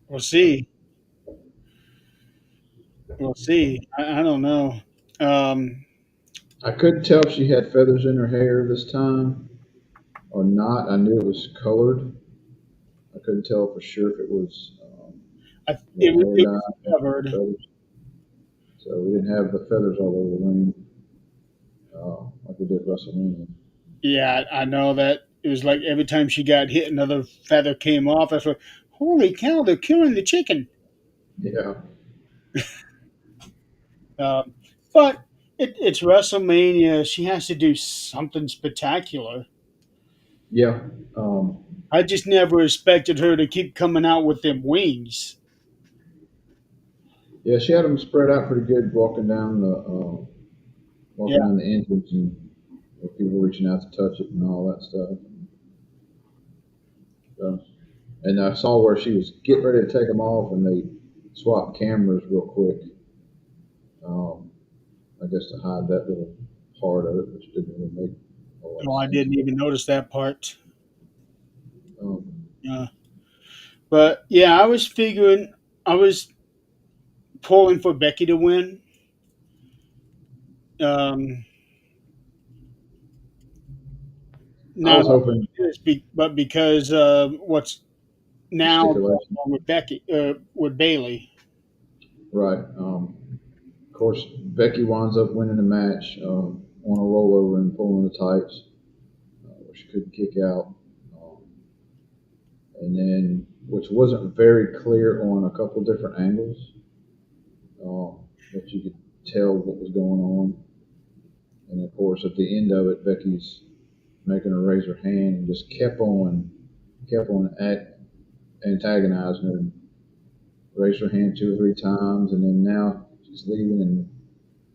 We'll So see. We'll see. I don't know. Um, I couldn't tell if she had feathers in her hair this time or not. I knew it was colored. I couldn't tell for sure if it was hair it dye was or covered. feathers. So we didn't have the feathers all over the ring like we did at WrestleMania. Yeah, I know that. It was like every time she got hit, another feather came off. I was like, holy cow, they're killing the chicken. Yeah, Um, but it's WrestleMania. She has to do something spectacular. yeah, um, I just never expected her to keep coming out with them wings. yeah. She had them spread out pretty good Yeah, walking down the entrance, and people reaching out to touch it and all that stuff. So, and I saw where she was getting ready to take them off, and they swapped cameras real quick. Um, I guess to hide that little part of it, which didn't really make a lot of no, I sense. didn't even notice that part. Um, Yeah, but yeah, I was figuring, I was pulling for Becky to win. Um, I not was only hoping this, but because what's the now going stipulation, on with Becky, with Bailey. right? Of course, Becky winds up winning the match on a rollover and pulling the tights, where she couldn't kick out. Um, and then, which wasn't very clear on a couple different angles, but you could tell what was going on. And of course, at the end of it, Becky's making her raise her hand and just kept on antagonizing her. And raised her hand two or three times, and then now she's leaving,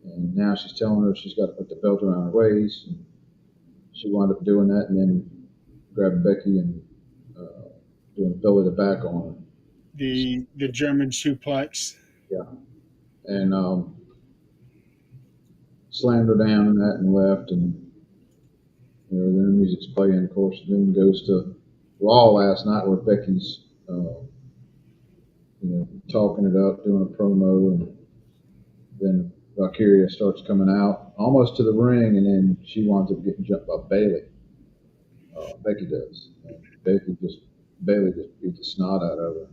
and now she's telling her she's got to put the belt around her waist. And she wound up doing that, and then grabbed Becky and doing belly to back on her. The German suplex. Yeah, and slammed her down in that and left, and then the music's playing, of course. And then goes to Raw last night where Becky's talking it up, doing a promo, and then Valkyria starts coming out almost to the ring, and then she winds up getting jumped by Bailey. Becky does. Becky just Bailey just beat the snot out of her.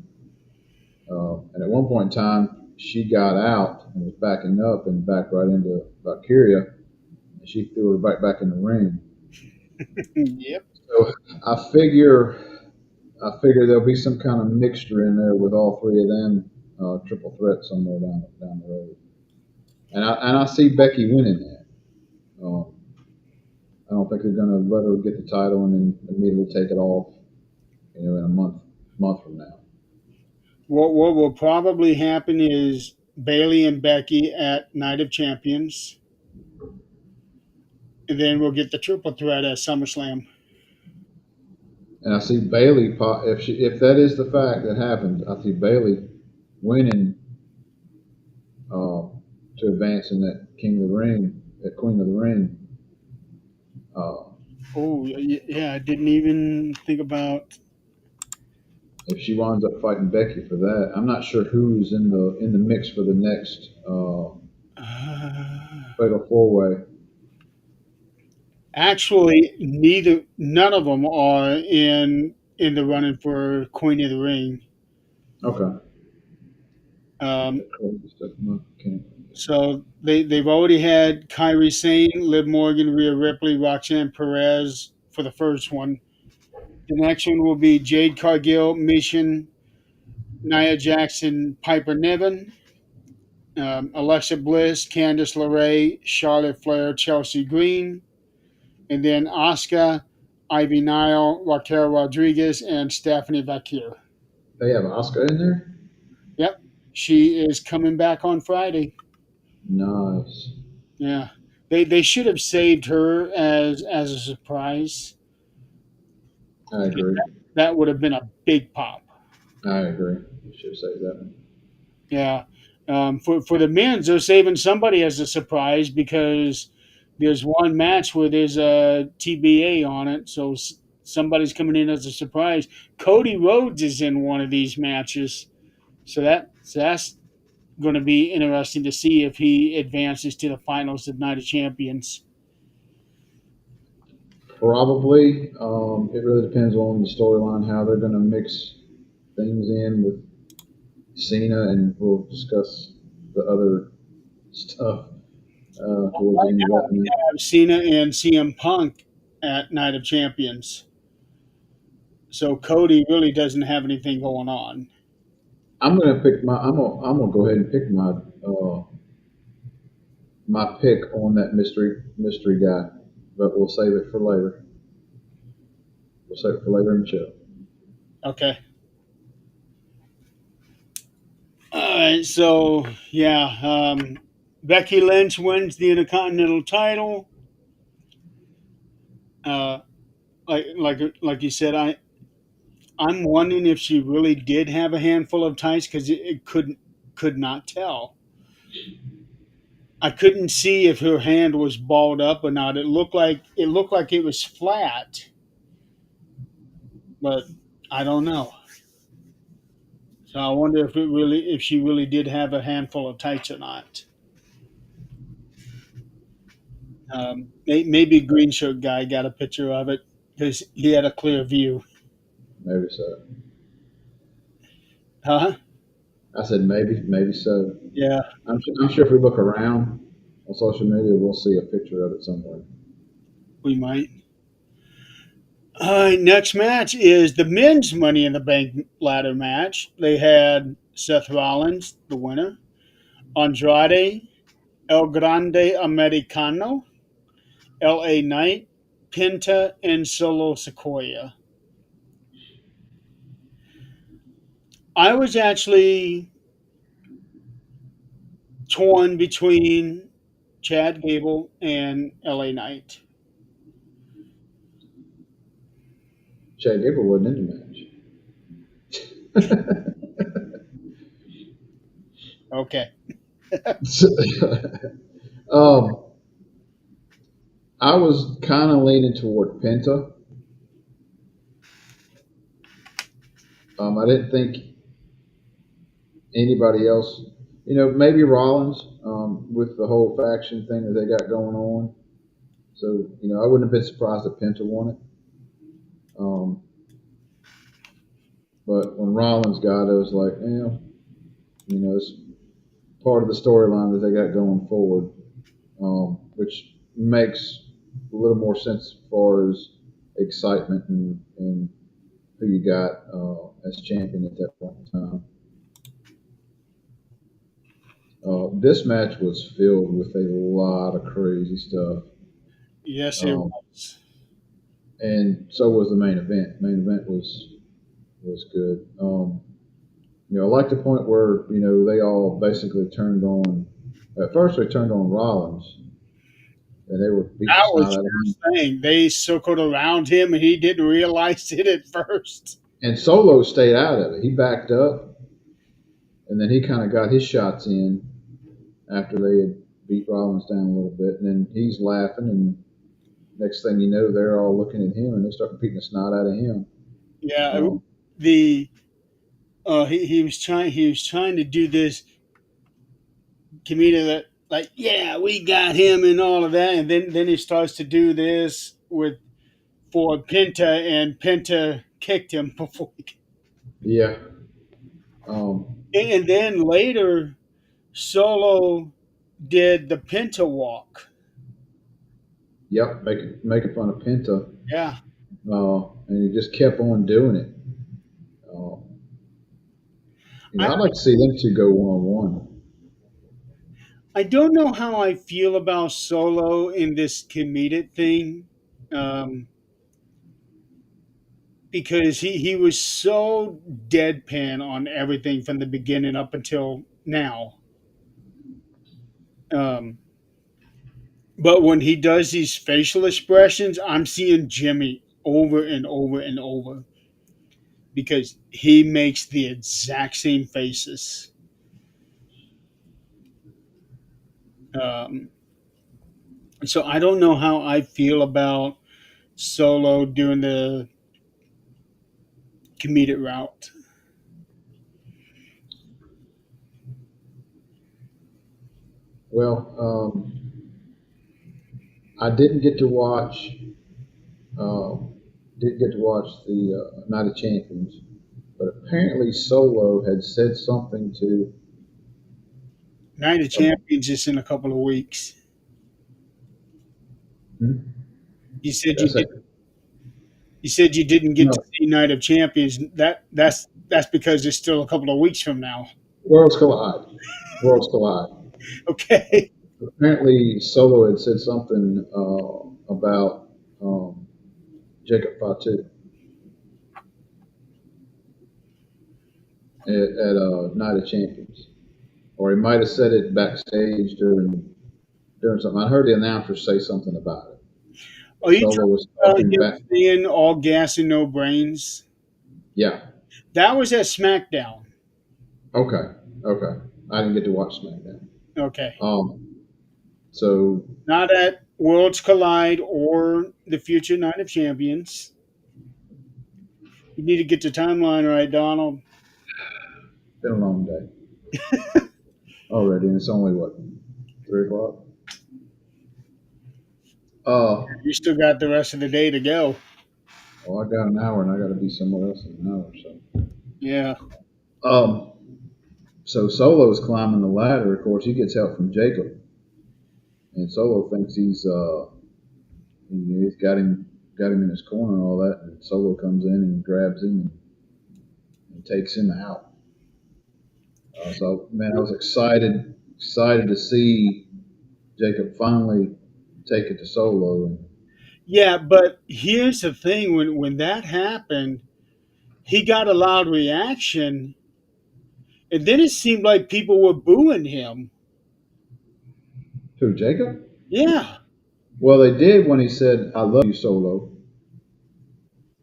And at one point in time, she got out and was backing up and backed right into Valkyria, and she threw her back in the ring. Yep. So I figure I figure there'll be some kind of mixture in there with all three of them, triple threat somewhere down the road. And I see Becky winning that. Um, I don't think they're going to let her get the title and then immediately take it off, in a month from now. What will probably happen is Bailey and Becky at Night of Champions, and then we'll get the triple threat at SummerSlam. And I see Bailey if that is the fact that happened, I see Bailey winning to advance in that King of the Ring, that Queen of the Ring. Uh, Oh yeah, I didn't even think about. if she winds up fighting Becky for that, I'm not sure who's in the mix for the next Fatal 4 Way. Actually, none of them are in the running for Queen of the Ring. Okay. Um, Okay. so they've already had Kyrie Sane, Liv Morgan, Rhea Ripley, Roxanne Perez for the first one. The next one will be Jade Cargill, Mission, Nia Jackson, Piper Niven, Alexa Bliss, Candice LeRae, Charlotte Flair, Chelsea Green, and then Asuka, Ivy Nile, Raquel Rodriguez, and Stephanie Vakir. They have Oscar in there. Yep. She is coming back on Friday. Nice. Yeah, they should have saved her as a surprise. I agree. That would have been a big pop. I agree. You should say that. Yeah. For the men's, they're saving somebody as a surprise because there's one match where there's a TBA on it, so somebody's coming in as a surprise. Cody Rhodes is in one of these matches, so that's going to be interesting to see if he advances to the finals of Night of Champions. Probably. It really depends on the storyline, how they're going to mix things in with Cena, and we'll discuss the other stuff towards the Right end of now, that we match. have Cena and CM Punk at Night of Champions, so Cody really doesn't have anything going on. I'm gonna pick my. I'm gonna go ahead and pick my pick on that mystery guy, but we'll save it for later. We'll save it for later in the show. Okay. All right, so yeah, Becky Lynch wins the Intercontinental title. Uh, like you said, I'm wondering if she really did have a handful of tights because it could not tell. I couldn't see if her hand was balled up or not. It looked like it was flat, but I don't know. So I wonder if she really did have a handful of tights or not. Maybe Green Shirt guy got a picture of it because he had a clear view. Maybe so. Huh? I said maybe so. Yeah, I'm sure if we look around on social media, we'll see a picture of it somewhere. we might. All right, next match is the men's Money in the Bank ladder match. They had Seth Rollins, the winner, Andrade, El Grande Americano, L.A. Knight, Penta, and Solo Sequoia. I was actually torn between Chad Gable and L.A. Knight. Chad Gable wasn't in the Okay. match. um, I was kind of leaning toward Penta. I didn't think anybody else. Maybe Rollins with the whole faction thing that they got going on. So I wouldn't have been surprised if Penta won it. Um, but when Rollins got it, it was like, it's part of the storyline that they got going forward, which makes a little more sense as far as excitement and who you got as champion at that point in time. This match was filled with a lot of crazy stuff, Yes, it um, was. and so was the main event. Main event was good. I like the point where they all basically turned on. At first, they turned on Rollins, and they were beating the That was snot out of the him. first thing. They circled around him and he didn't realize it at first. And Solo stayed out of it. He backed up, and then he kind of got his shots in after they had beat Rollins down a little bit, and then he's laughing, and next thing you know, they're all looking at him, and they start beating the snot out of him. Yeah, Um, the he was trying to do this comedian that like yeah we got him and all of that, and then he starts to do this with for Penta, and Penta kicked him before. yeah, um, And then later Solo did the Penta walk. yep, making fun of Penta, Yeah, and he just kept on doing it. Uh, I I'd like to see them two go one on one. I don't know how I feel about Solo in this comedic thing. Um, because he was so deadpan on everything from the beginning up until now. Um, but when he does these facial expressions, I'm seeing Jimmy over and over and over because he makes the exact same faces. Um, so I don't know how I feel about Solo doing the comedic route. Well, I didn't get to watch. Um, didn't get to watch the Night of Champions, but apparently Solo had said something to. Night of Um, Champions is in a couple of weeks. hmm? You said you That's did. it. You said you didn't get to No, see Night of Champions. That's because it's still a couple of weeks from now. Worlds Collide. Worlds Collide. Okay. Apparently, Solo had said something about Jacob Fatu at Night of Champions, or he might have said it backstage during something. I heard the announcer say something about it. Are you Solo talking was about talking him back. saying all gas and no brains? Yeah. That was at SmackDown. Okay. Okay. I didn't get to watch SmackDown. Okay. Um. So Not at Worlds Collide or the future Night of Champions. You need to get the timeline right, Donald. it's been a long day already, and it's only what 3 o'clock. You still got the rest of the day to go. Well, I got an hour, and I got to be somewhere else in an hour. Yeah. So, so Solo's climbing the ladder. Of course, he gets help from Jacob, and Solo thinks he's got him in his corner and all that. And Solo comes in and grabs him and takes him out. So man, I was excited to see Jacob finally take it to Solo. And Yeah, but here's the thing: when that happened, he got a loud reaction, and then it seemed like people were booing him. who, Jacob? Yeah, Well, they did when he said, "I love you, Solo."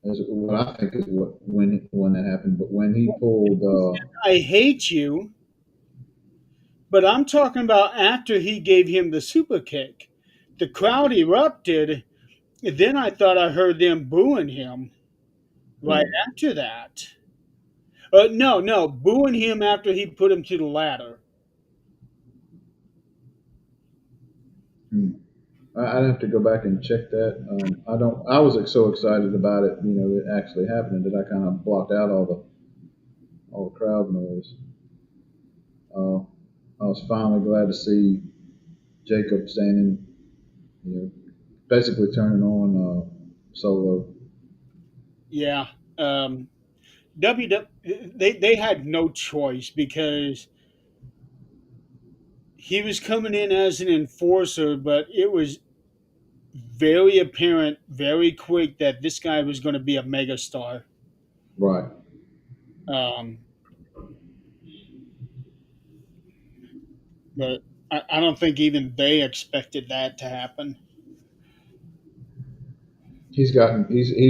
Is what I think is what when that happened. But when he pulled, I hate you, but I'm talking about after he gave him the super kick. The crowd erupted, and then I thought I heard them booing him right after that. No, no, booing him after he put him to the ladder. hmm, I'd have to go back and check that. I don't. I was so excited about it, it actually happening that I kind of blocked out all the crowd noise. Uh, I was finally glad to see Jacob standing, you know, basically turning on Solo. Yeah, WWE they had no choice because he was coming in as an enforcer, but it was very apparent, very quick that this guy was going to be a megastar. Right. Um, but I don't think even they expected that to happen. He's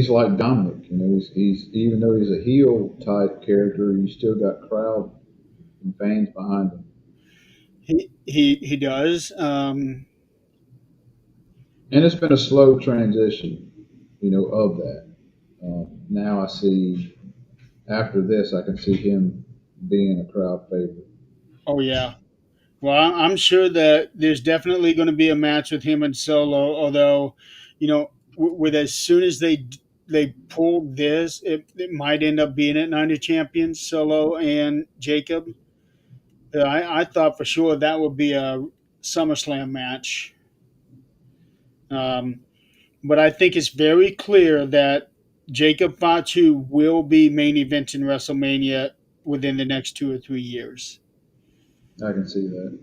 like Dominic. He's even though he's a heel type character, you still got crowd and fans behind him. He does. And it's been a slow transition, of that. Now I see after this, I can see him being a crowd favorite. Oh yeah. Well, I'm sure that there's definitely going to be a match with him and Solo. Although, with as soon as they pulled this, it might end up being at Night of Champions, Solo and Jacob. I thought for sure that would be a SummerSlam match. Um, but I think it's very clear that Jacob Fatu will be main event in WrestleMania within the next 2 or 3 years. I can see that.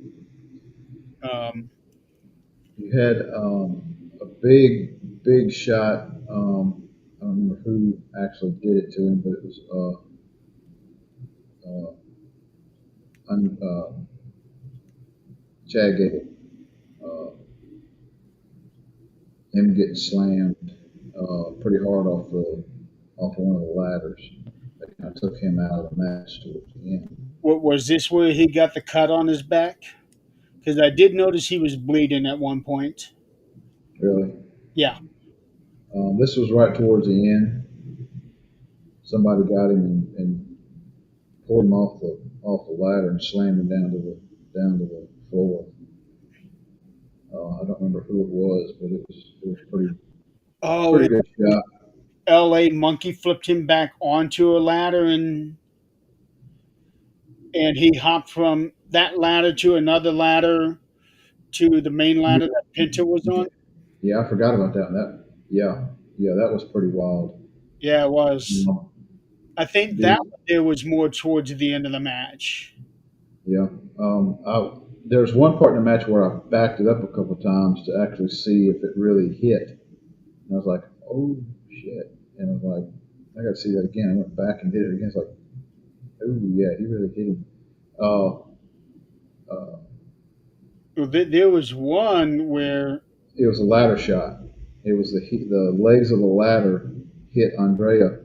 Um, You had a big shot. I don't remember who actually did it to him, but it was uh, un, Chad Gable. Uh, him getting slammed pretty hard off of one of the ladders. That kind of took him out of the match towards the end. What was this where he got the cut on his back? Because I did notice he was bleeding at one point. Really, Yeah. this was right towards the end. Somebody got him and pulled him off the ladder and slammed him down to the floor. I don't remember who it was, but it was Oh, pretty good shot. L.A. Monkey flipped him back onto a ladder, and he hopped from that ladder to another ladder to the main ladder that Pinto was on. Yeah, I forgot about that. Yeah, that was pretty wild. Yeah, it was. Um, I think that the one there was more towards the end of the match. Yeah. There's one part in the match where I backed it up a couple times to actually see if it really hit. And I was like, oh, shit. And I was like, I got to see that again. I went back and did it again. It's like, oh, yeah, he really hit him. Uh, uh, There was one where, it was a ladder shot. It was the legs of the ladder hit Andrea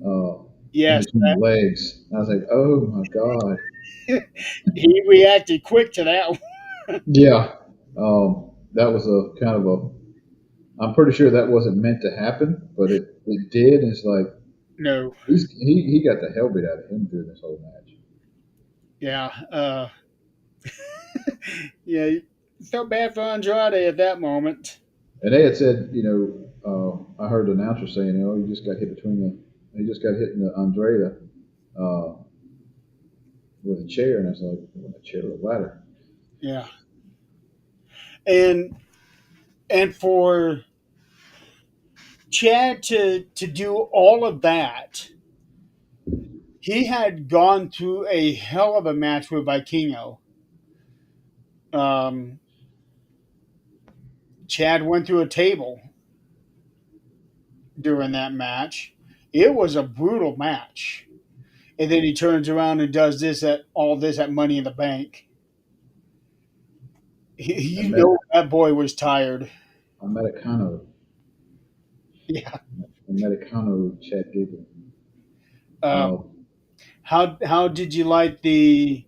uh, in yes, between the legs. I was like, oh, my God. he reacted quick to that one. Yeah. That was a kind of a I'm pretty sure that wasn't meant to happen, but it did. And it's like No, he got the hell beat out of him during this whole match. yeah, yeah. Felt bad for Andrade at that moment. And they had said, I heard the announcer saying, he just got hit in the Andrea uh, with a chair, and I was like, with a chair or a ladder. Yeah, and for Chad to do all of that, he had gone through a hell of a match with Vikingo. Um, Chad went through a table during that match. It was a brutal match. And then he turns around and does all this at Money in the Bank. And You know that boy was tired. Americano, Yeah. Americano, Chad Gable. Uh, Uh, how did you like the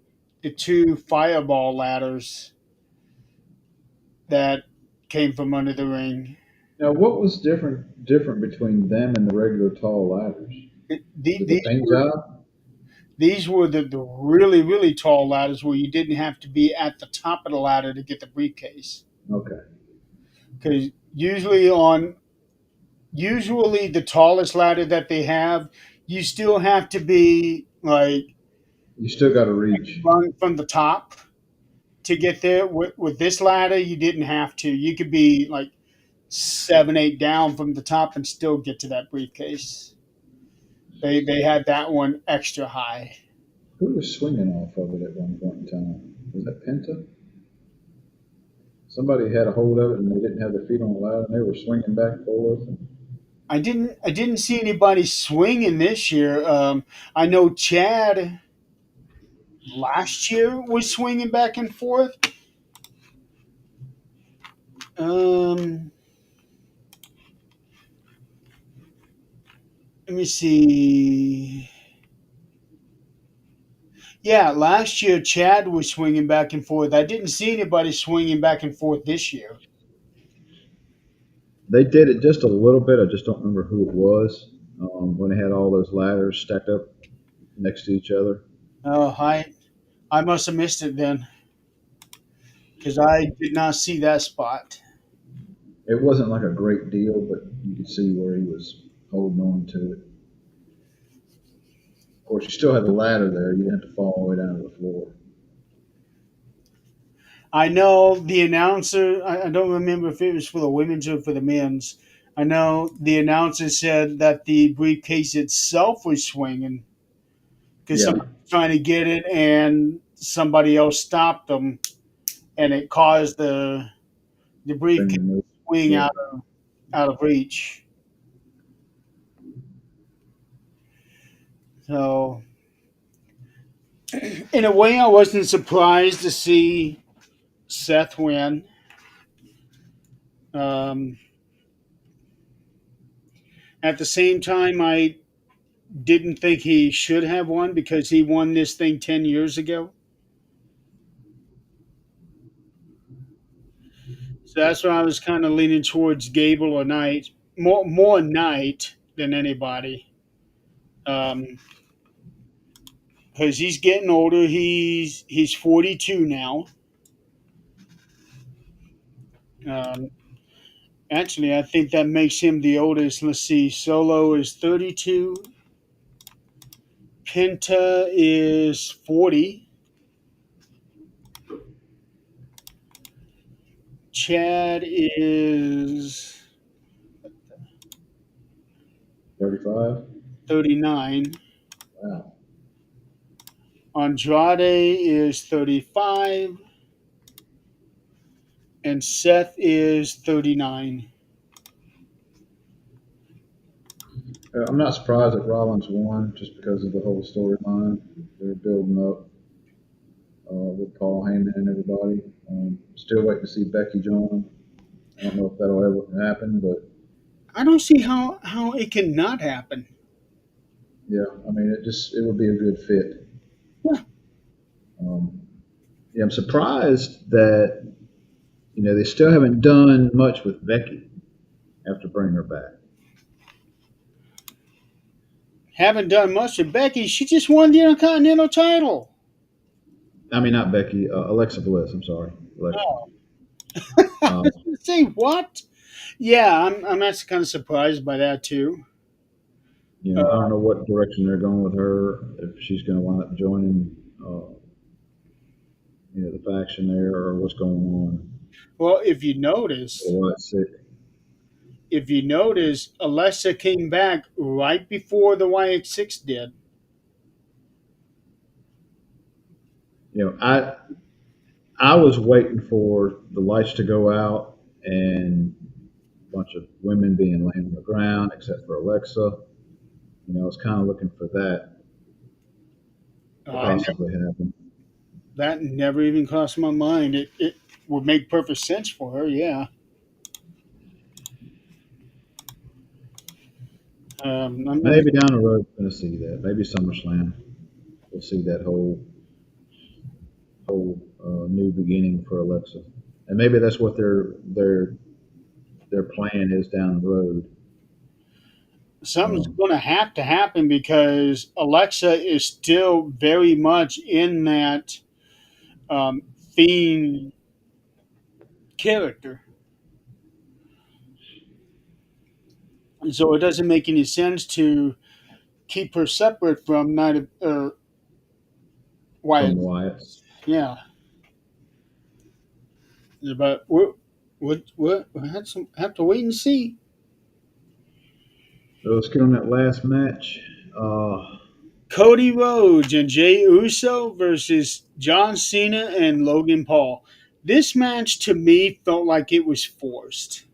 two fireball ladders that came from under the ring? Now, what was different between them and the regular tall ladders? The, Did the these paint were job? these were the really really tall ladders where you didn't have to be at the top of the ladder to get the briefcase. Okay. Because usually the tallest ladder that they have, you still have to be like You still got to reach. run from the top to get there. With this ladder, you didn't have to. You could be like 7, 8 down from the top and still get to that briefcase. They had that one extra high. Who was swinging off of it at one point in time? Was that Penta? Somebody had a hold of it and they didn't have their feet on the ladder and they were swinging back and forth. I didn't see anybody swinging this year. I know Chad last year was swinging back and forth. Um, Let me see. Yeah, last year Chad was swinging back and forth. I didn't see anybody swinging back and forth this year. They did it just a little bit. I just don't remember who it was when they had all those ladders stacked up next to each other. Oh, I must have missed it then because I did not see that spot. It wasn't like a great deal, but you could see where he was holding on to it. Of course, you still had the ladder there. You didn't have to fall all the way down to the floor. I know the announcer. I don't remember if it was for the women's or for the men's. I know the announcer said that the briefcase itself was swinging because Yeah, somebody was trying to get it and somebody else stopped them, and it caused the thing briefcase to move. swing Yeah, out of reach. So, in a way, I wasn't surprised to see Seth win. Um, at the same time, I didn't think he should have won because he won this thing 10 years ago. So that's why I was kind of leaning towards Gable or Knight, more Knight than anybody, because he's getting older. He's 42 now. Um, actually, I think that makes him the oldest. Let's see, Solo is 32, Penta is 40, Chad is 35. 39, Wow. Andrade is 35, and Seth is 39. I'm not surprised that Rollins won just because of the whole storyline they're building up with Paul Heyman and everybody. Still waiting to see Becky join. I don't know if that'll ever happen, but I don't see how it can not happen. yeah, I mean, it would be a good fit. Yeah. Um, yeah, I'm surprised that they still haven't done much with Becky after bringing her back. Haven't done much with Becky. She just won the Intercontinental title. I mean, not Becky, Alexa Bliss. I'm sorry, Alexa. Oh. I Um, was gonna say what? Yeah, I'm actually kind of surprised by that too. I Uh, don't know what direction they're going with her. If she's going to wind up joining, the faction there, or what's going on. well, if you notice, Alexa came back right before the YX6 did. I was waiting for the lights to go out and a bunch of women being laying on the ground, except for Alexa. I was kind of looking for that to I possibly happen. That never even crossed my mind. It would make perfect sense for her. Yeah. I'm Maybe down the road, we're going to see that. Maybe SummerSlam, we'll see that whole new beginning for Alexa, and maybe that's what their plan is down the road. Something's Um, going to have to happen because Alexa is still very much in that um, Fiend character. And so it doesn't make any sense to keep her separate from Night of from Wyatt. Wyatt. Yeah, but we have to wait and see. So let's get on that last match. Cody Rhodes and Jey Uso versus John Cena and Logan Paul. This match to me felt like it was forced.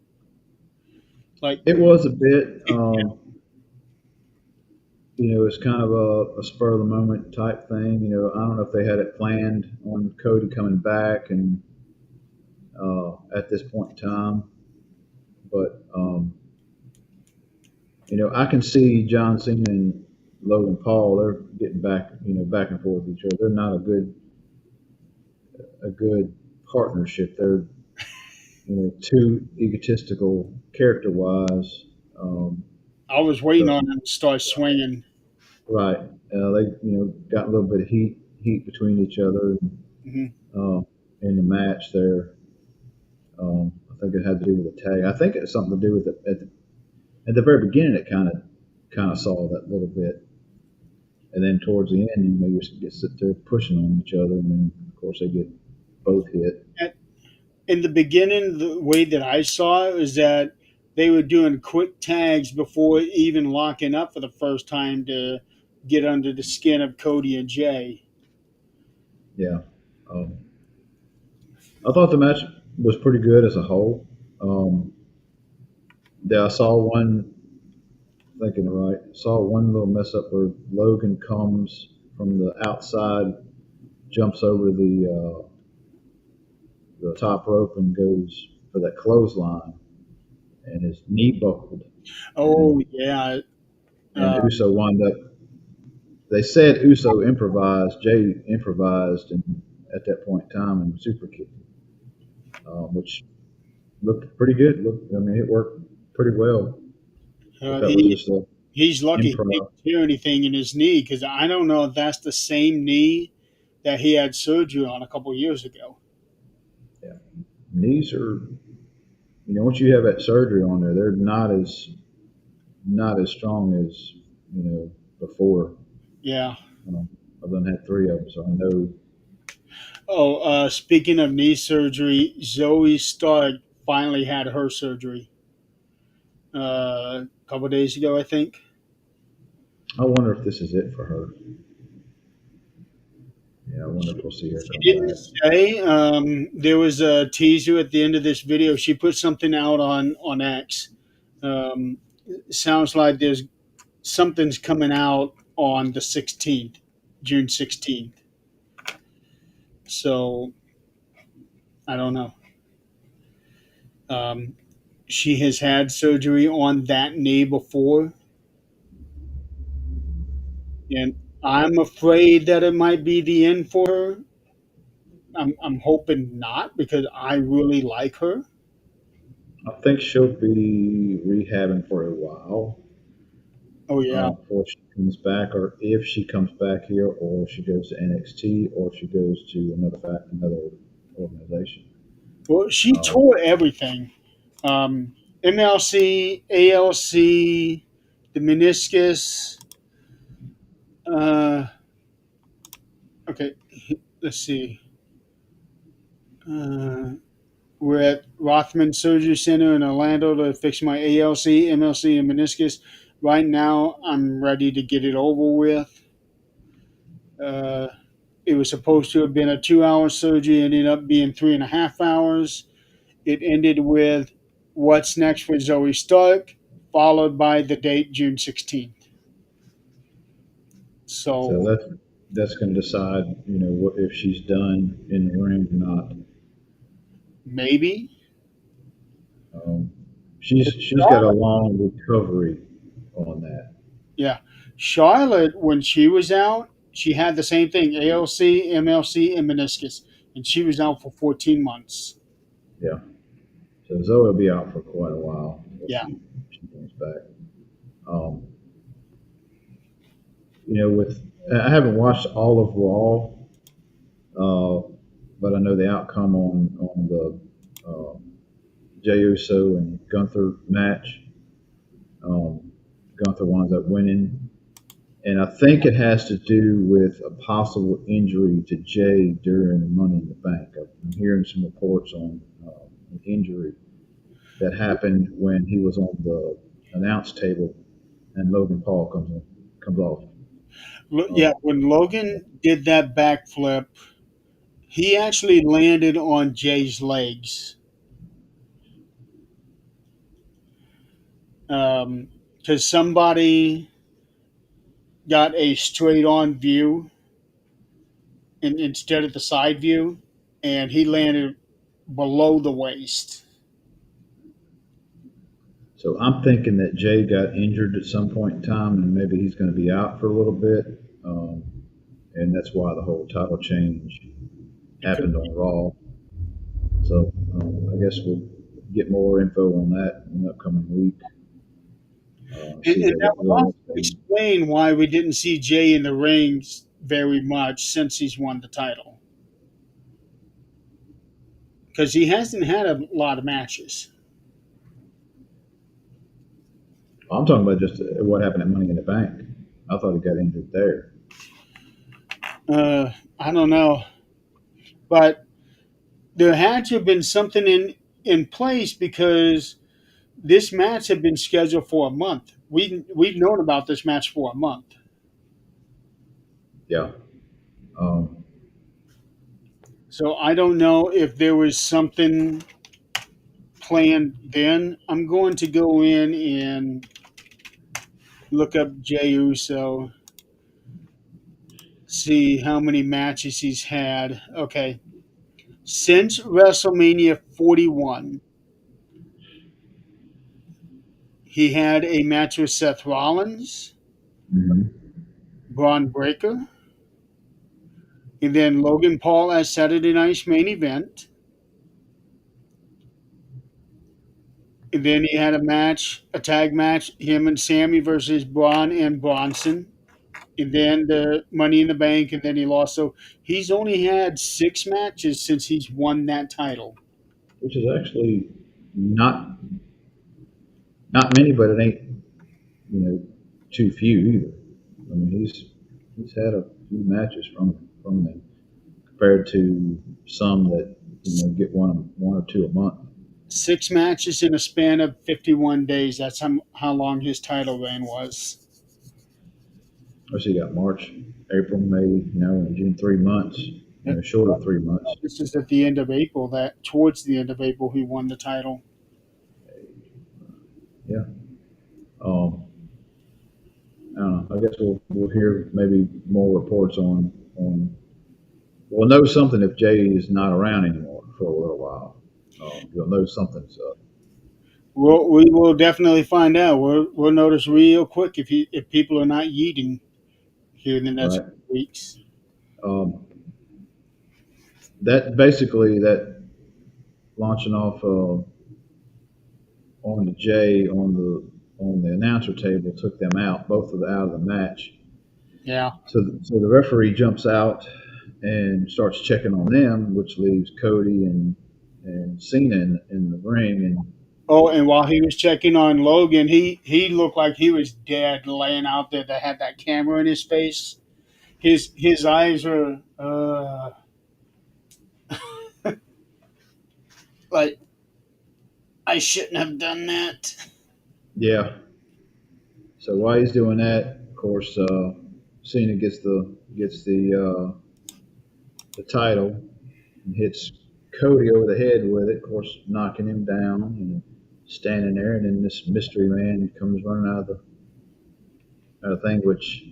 Like, It was a bit. It's kind of a spur of the moment type thing. I don't know if they had it planned on Cody coming back and at this point in time, but I can see John Cena and Logan Paul. They're getting back and forth with each other. They're not a good partnership. They're too egotistical character wise. Um, I was waiting so on them to start swinging. right, they got a little bit of heat between each other Mhm. uh, in the match there. I think it had to do with the tag. I think it had something to do with it at the very beginning. It kind of saw that little bit, and then towards the end, you get sit there pushing on each other, and then of course they get both hit. In the beginning, the way that I saw it was that they were doing quick tags before even locking up for the first time to get under the skin of Cody and Jay. Yeah, um, I thought the match was pretty good as a whole. Yeah, I saw one thinking right. Saw one little mess up where Logan comes from the outside, jumps over the top rope and goes for that clothesline, and his knee buckled, Oh and yeah. and Uh, Uso wound up. They said Uso improvised. Jay improvised, and at that point in time, and super kicked, which looked pretty good. I mean, it worked pretty well. If that was he just a he's lucky he improv. didn't tear anything in his knee because I don't know if that's the same knee that he had surgery on a couple years ago. Yeah, knees are. Once you have that surgery on there, they're not as strong as before. Yeah. Um, I've done had three of them, so I know. Oh, speaking of knee surgery, Zoe Stark finally had her surgery a couple days ago, I think. I wonder if this is it for her. Yeah, I wonder if we'll see her She come didn't back. say. There was a teaser at the end of this video. She put something out on X. Um, sounds like there's something's coming out on the 16th, June 16th. So I don't know. Um, she has had surgery on that knee before, and I'm afraid that it might be the end for her. I'm hoping not because I really like her. I think she'll be rehabbing for a while Oh yeah. before she comes back, or if she comes back here, or she goes to NXT, or if she goes to another organization. Well, she Um, tore everything. MLC, ALC, the meniscus. Uh, okay, let's see. Uh, we're at Rothman Surgery Center in Orlando to fix my ALC, MLC, and meniscus. Right now, I'm ready to get it over with. Uh, it was supposed to have been a 2 hour surgery, ended up being 3.5 hours. It ended with what's next for Zoe Stark, followed by the date June 16th. so So that's going to decide, what if she's done in the ring or not. maybe. Um, she's got a long recovery on that. Yeah. Charlotte, when she was out, she had the same thing ALC, MLC, and meniscus. And she was out for 14 months. Yeah. So Zoe will be out for quite a while before Yeah. she comes back. Um, with I haven't watched all of Raw, but I know the outcome on the Jey Uso and Gunther match. Um, Gunther winds up winning, and I think it has to do with a possible injury to Jay during Money in the Bank. I'm hearing some reports on an injury that happened when he was on the announce table, and Logan Paul comes off. Yeah. Um, When Logan did that backflip, he actually landed on Jay's legs. Because somebody got a straight on view instead of the side view, and he landed below the waist. so I'm thinking that Jay got injured at some point in time, and maybe he's going to be out for a little bit, and that's why the whole title change It could happened on Raw. So I guess we'll get more info on that in the upcoming week. See and that what would what also else explain why we didn't see Jay in the ring very much since he's won the title. Because he hasn't had a lot of matches. I'm talking about just what happened at Money in the Bank. I thought he got injured there. I don't know. But there had to have been something in place because this match had been scheduled for a month. We've known about this match for a month. Yeah. Um, So I don't know if there was something planned then. I'm going to go in and look up Jey Uso, see how many matches he's had. Okay. Since WrestleMania 41, he had a match with Seth Rollins, Hmm. Braun Breaker, and then Logan Paul at Saturday Night's main event. And then he had a match, a tag match, him and Sammy versus Braun and Bronson. And then the Money in the Bank, and then he lost. So he's only had 6 matches since he's won that title. Which is actually not not many, but it ain't too few either. I mean, he's had a few matches from them compared to some that get one or two a month. 6 matches in a span of 51 days. That's how long his title reign was. Let's see, you got March, April, May, and June, 3 months. Short of 3 months. This is at the end of April. That towards the end of April, he won the title. Yeah. I don't know. I guess we'll hear maybe more reports on. We'll know something if Jay is not around anymore for a little while. You'll know something's up. We will definitely find out. We'll notice real quick if people are not yeeting here in the next Right. weeks. Um, that basically that launching off on the J on the announcer table took them out, both of the out of the match. Yeah. So the referee jumps out and starts checking on them, which leaves Cody and Cena in the ring. And Oh, and while he was checking on Logan, he looked like he was dead, laying out there. That had that camera in his face. His eyes were like, I shouldn't have done that. yeah, so while he's doing that, of course, Cena gets the title and hits Cody over the head with it, of course, knocking him down and standing there. And then this mystery man comes running out of thing, which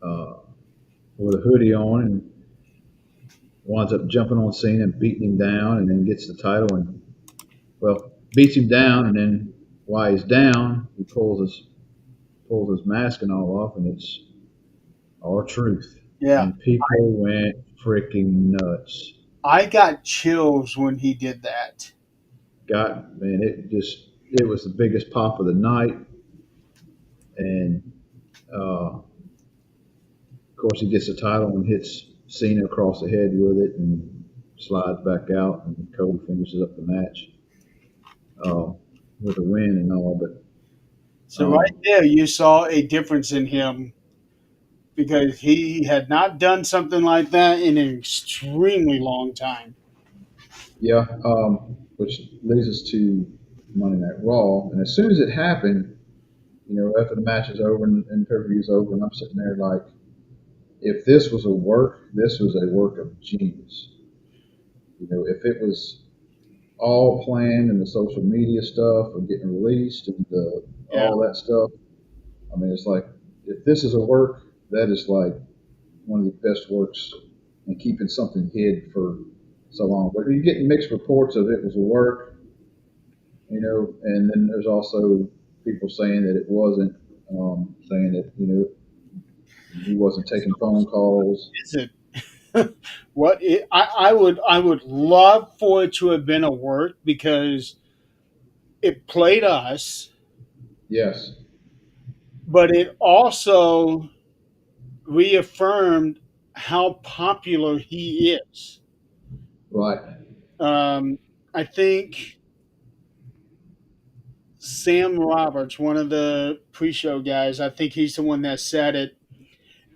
uh, with a hoodie on, and winds up jumping on Cena and beating him down, and then gets the title and beats him down. And then while he's down, he pulls his mask and all off, and it's R-Truth, Yeah, and people went freaking nuts. I got chills when he did that. Man, it was the biggest pop of the night, and of course he gets the title and hits Cena across the head with it and slides back out, and Cody finishes up the match uh, with a win and all. But So right there, you saw a difference in him because he had not done something like that in an extremely long time. yeah, which leads us to Monday Night Raw, and as soon as it happened, after the match is over and pay per view is over, and I'm sitting there like, if this was a work, this was a work of genius. If it was all planned and the social media stuff of getting released and Yeah, all that stuff, I mean, it's like, if this is a work, that is like one of the best works in keeping something hid for so long. But you're getting mixed reports of it was a work, and then there's also people saying that it wasn't, saying that he wasn't taking phone calls. is it? I would love for it to have been a work because it played us, Yes, but it also reaffirmed how popular he is. right. Um, I think Sam Roberts, one of the pre-show guys, I think he's the one that said it.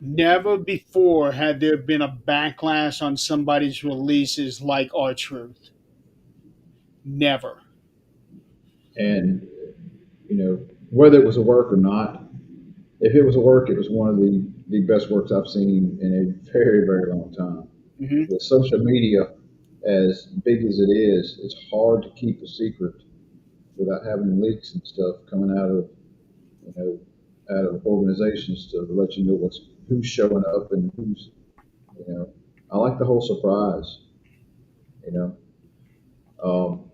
Never before had there been a backlash on somebody's releases like R-Truth. Never. And whether it was a work or not, if it was a work, it was one of the best works I've seen in a very, very long time. Hmm. With social media as big as it is, it's hard to keep a secret without having leaks and stuff coming out of you know out of organizations to let you know who's showing up and who's, you know. I like the whole surprise, you know. Um,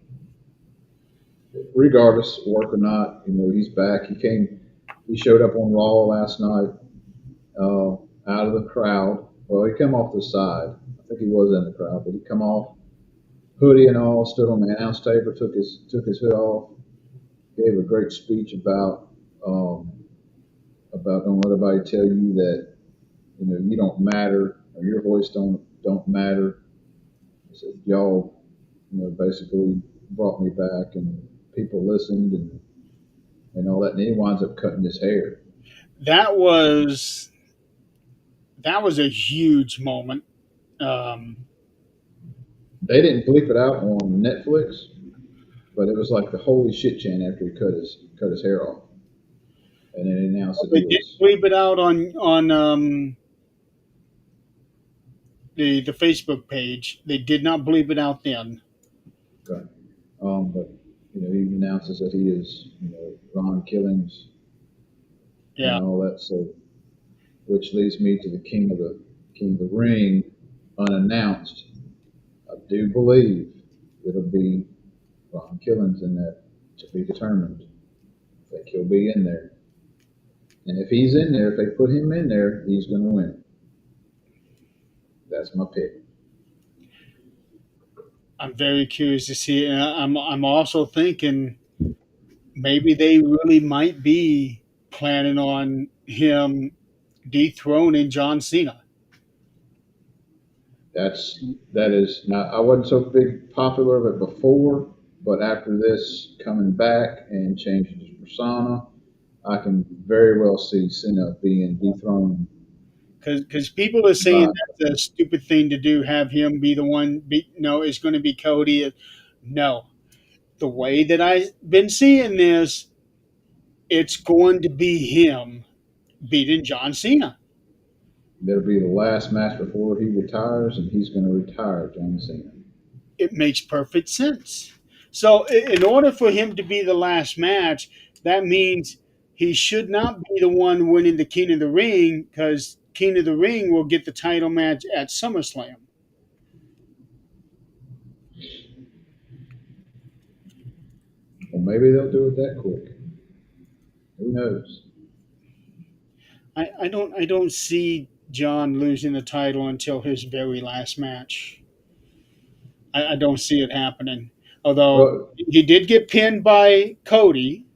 Regardless, work or not, he's back. He showed up on Raw last night, out of the crowd. Well, he come off the side. I think he was in the crowd, but he come off hoodie and all, stood on the announce table, took his hood off, gave a great speech um, about don't let everybody tell you that you don't matter or your voice don't matter. He said y'all basically brought me back and people listened and all that. And he winds up cutting his hair. That was that was a huge moment. Um, They didn't bleep it out on Netflix, but it was like the holy shit chant after he cut his hair off, and then he announced that they he did was bleep it out on the Facebook page. They did not bleep it out then. okay. But he announces that he is Ron Killings and Yeah, all that. So, which leads me to the King of the Ring, unannounced. I do believe it'll be Ron Killings in that, to be determined. I think he'll be in there. And if he's in there, if they put him in there, he's going to win. That's my pick. I'm very curious to see it. And I'm also thinking maybe they really might be planning on him dethroning John Cena. That is not. I wasn't so big popular of it before, but after this coming back and changing his persona, I can very well see Cena being dethroned Because people are saying by. that's a stupid thing to do. Have him be the one. No, it's going to be Cody. No, the way that I've been seeing this, it's going to be him beating John Cena. That'll be the last match before he retires, and he's going to retire John Cena. It makes perfect sense. So, in order for him to be the last match, that means he should not be the one winning the King of the Ring because King of the Ring will get the title match at SummerSlam. Or maybe they'll do it that quick. Who knows? I don't see John losing the title until his very last match. I don't see it happening. Although Well, he did get pinned by Cody.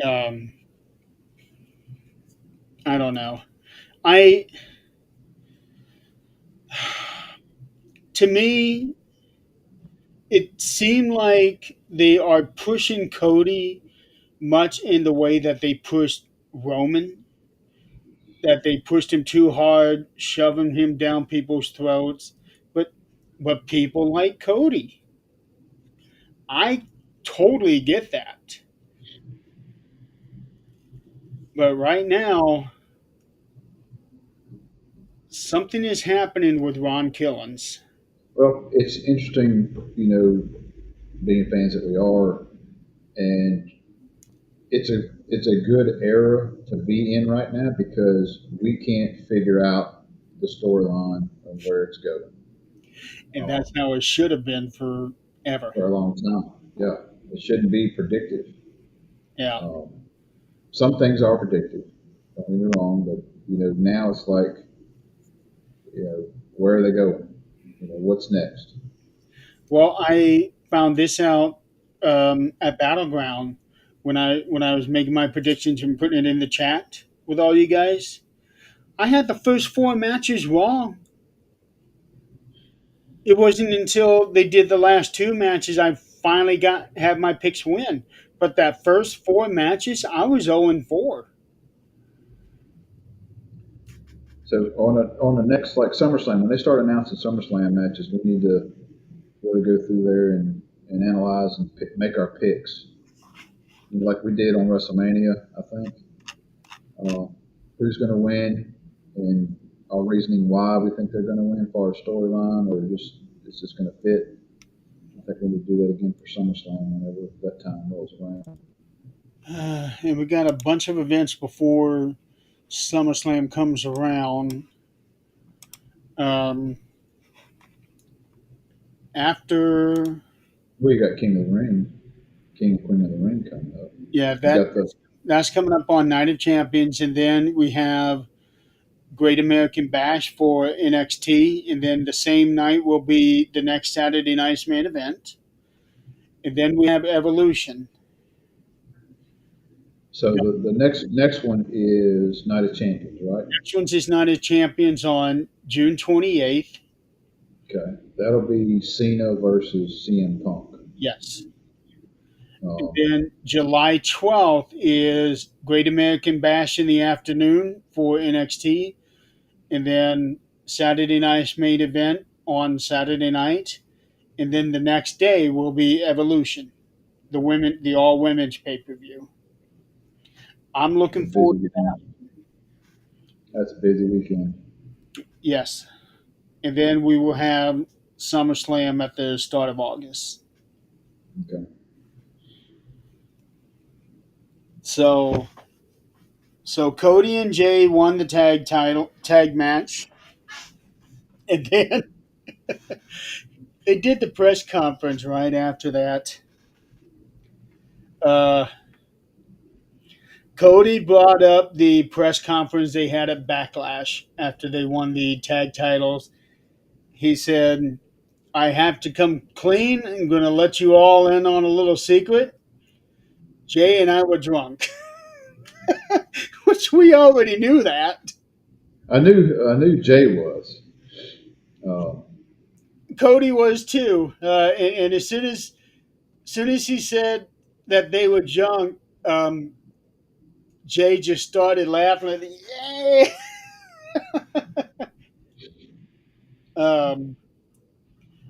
Um, I don't know. I To me, it seemed like they are pushing Cody much in the way that they pushed Roman, that they pushed him too hard, shoving him down people's throats. But people like Cody. I totally get that. But right now, something is happening with Ron Killens. it's interesting, being fans that we are, and it's a good era to be in right now because we can't figure out the storyline of where it's going And um, that's how it should have been forever. for a long time. Yeah, it shouldn't be predictive. Yeah. Um, some things are predictive. Don't get me wrong, but now it's like where are they going? What's next? Well, I found this out at Battleground when I was making my predictions and putting it in the chat with all you guys. I had the first four matches wrong. It wasn't until they did the last two matches I finally got had my picks win. But that first four matches, I was 0-4. So on the next like SummerSlam, when they start announcing SummerSlam matches, we need to really go through there and analyze and make our picks, like we did on WrestleMania. I think uh, who's going to win and our reasoning why we think they're going to win for our storyline, or just it's just going to fit. I think we need to do that again for SummerSlam whenever that time rolls around. And we got a bunch of events before SummerSlam comes around. Um, after, We got King of the Ring, King and Queen of the Ring coming up. yeah, You got the that's coming up on Night of Champions, and then we have Great American Bash for NXT, and then the same night will be the next Saturday night's main event, and then we have Evolution. so the next one is Night of Champions, right? Next one's is Night of Champions on June 28th. Okay, that'll be Cena versus CM Punk. Yes. And Um, then July 12th is Great American Bash in the afternoon for NXT. And then Saturday night's main event on Saturday night. And then the next day will be Evolution, the all women's pay per view. I'm it's a looking busy forward to that. weekend. That's a busy weekend. Yes. And then we will have SummerSlam at the start of August. Okay. So Cody and Jay won the tag match. And then they did the press conference right after that. Uh, Cody brought up the press conference they had at Backlash after they won the tag titles. He said, I have to come clean. I'm going to let you all in on a little secret. Jay and I were drunk, which we already knew that. I knew Jay was. Uh, Cody was too. And as soon as he said that they were drunk, Jay just started laughing. Like, yay! Um,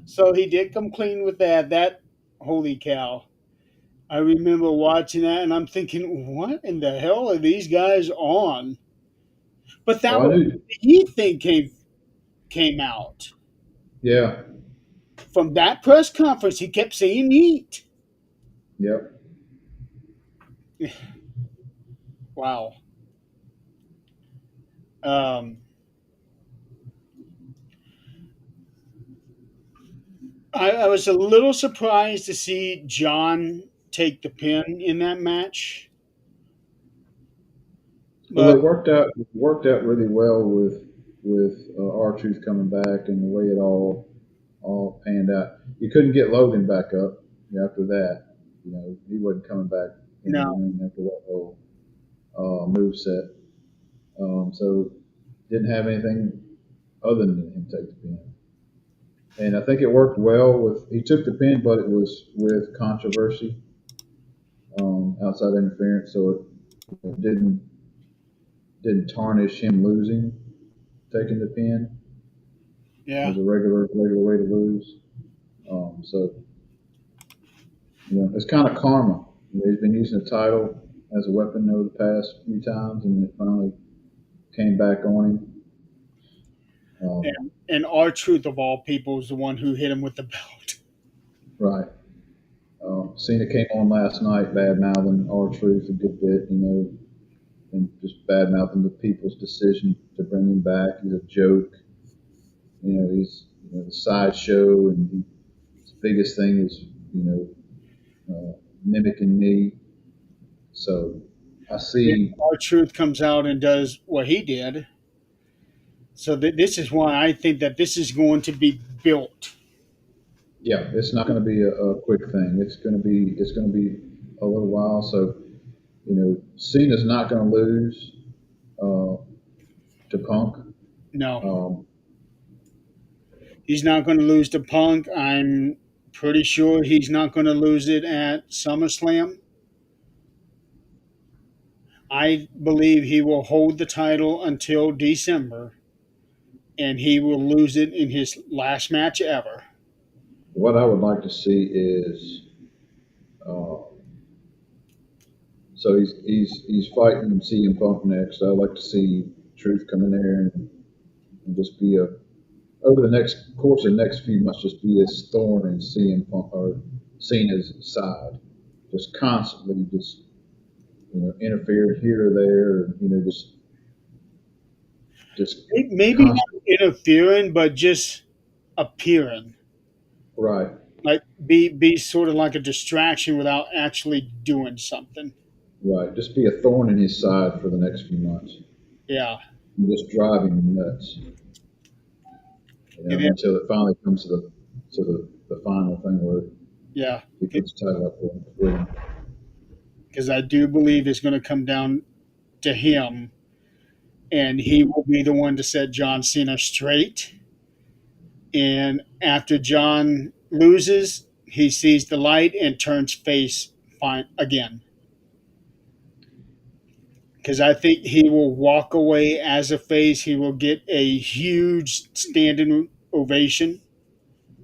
so he did come clean with that. That holy cow! I remember watching that, and I'm thinking, what in the hell are these guys on? But that well, I was knew. the Heat thing came out Yeah. from that press conference. He kept saying Heat. Yep. Wow. Um, I was a little surprised to see John take the pin in that match, Well, but it worked out really well with R-Truth coming back and the way it all panned out. You couldn't get Logan back up after that. He wasn't coming back in the no, ring after that whole move set. So didn't have anything other than him take the pin. And I think it worked well with he took the pin, but it was with controversy, outside interference, so it didn't tarnish him losing, taking the pin. It yeah, was a regular way to lose. So it's kind of karma. He's been using the title as a weapon over the past few times, and it finally came back on him. Um, and our truth of all people is the one who hit him with the belt. right. Cena came on last night, bad mouthing R-Truth a good bit, and just bad mouthing the people's decision to bring him back. He's a joke. He's the sideshow, and his biggest thing is mimicking me. So I And see. our truth comes out and does what he did. So this is why I think that this is going to be built. Yeah, it's not going to be a quick thing. It's going to be a little while. So Cena's not going to lose uh, to Punk. No, Um, he's not going to lose to Punk. I'm pretty sure he's not going to lose it at SummerSlam. I believe he will hold the title until December, and he will lose it in his last match ever. what I would like to see is uh, so he's fighting CM Punk next. I'd like to see Truth come in there and just be a over the next course of the next few months, just be this thorn in CM Punk or Cena's side, just constantly just interfered here or there, just Maybe not constant. interfering, but just appearing. Right, Like be sort of like a distraction without actually doing something. right. Just be a thorn in his side for the next few months. Yeah. And just drive him nuts, And then, until it finally comes to the final thing where yeah, he puts the title up with him. because I do believe it's going to come down to him, and he will be the one to set John Cena straight. And after John loses, he sees the light and turns face fine again. Because I think he will walk away as a face. He will get a huge standing ovation.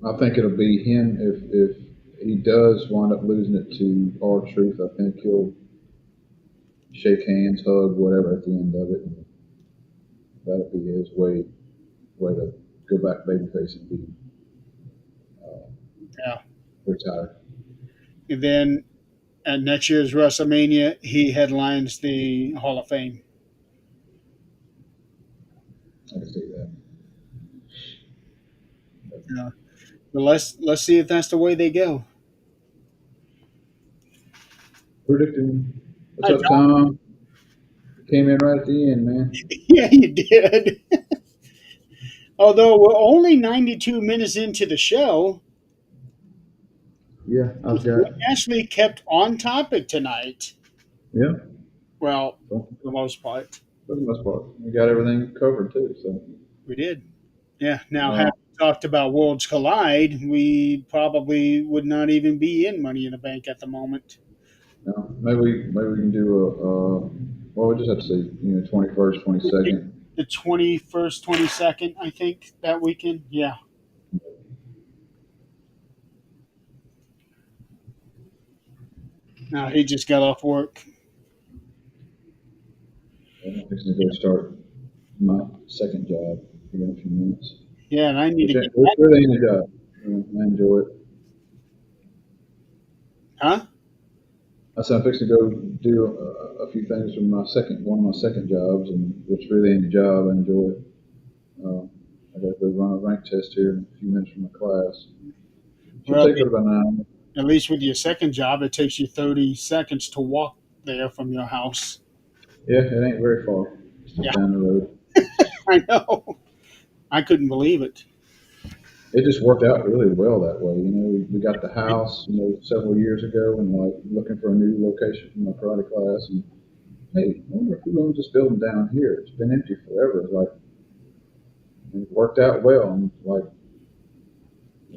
I think it'll be him if he does wind up losing it to R-Truth. I think he'll shake hands, hug, whatever at the end of it, and that'll be his way to go back babyface and be uh, Yeah. retired. And then at next year's WrestleMania, he headlines the Hall of Fame. I can see that. Yeah. But let's see if that's the way they go. Predicting. What's Hi, up, Tom? Came in right at the end, man. yeah, you did. Although we're only 92 minutes into the show, Yeah, I've we got. actually kept on topic tonight. Yeah, Well, so for the most part, for the most part, we got everything covered too. So, we did. Yeah. Now, uh, having talked about Worlds Collide, we probably would not even be in Money in the Bank at the moment. maybe we can do well, we just have to see, 21st, 22nd. The 21st, 22nd, I think, that weekend. Yeah. Now, he just got off work. I'm fixing to go start my second job here in a few minutes. Yeah, and I need to Which, get which back. really ain't a job. I enjoy it. Huh? I said I'm fixing to go do a few things from one of my second jobs, and which really ain't a job. I enjoy it. I got to go run a rank test here in a few minutes from my class. Should Well, take about an hour. at least with your second job, it takes you 30 seconds to walk there from your house. Yeah, it ain't very far. It's just Yeah, down the road. I know. I couldn't believe it. It just worked out really well that way. We got the house, several years ago, and like looking for a new location for my karate class. And hey, I wonder if we own this building down here. It's been empty forever. It's like it worked out well. And like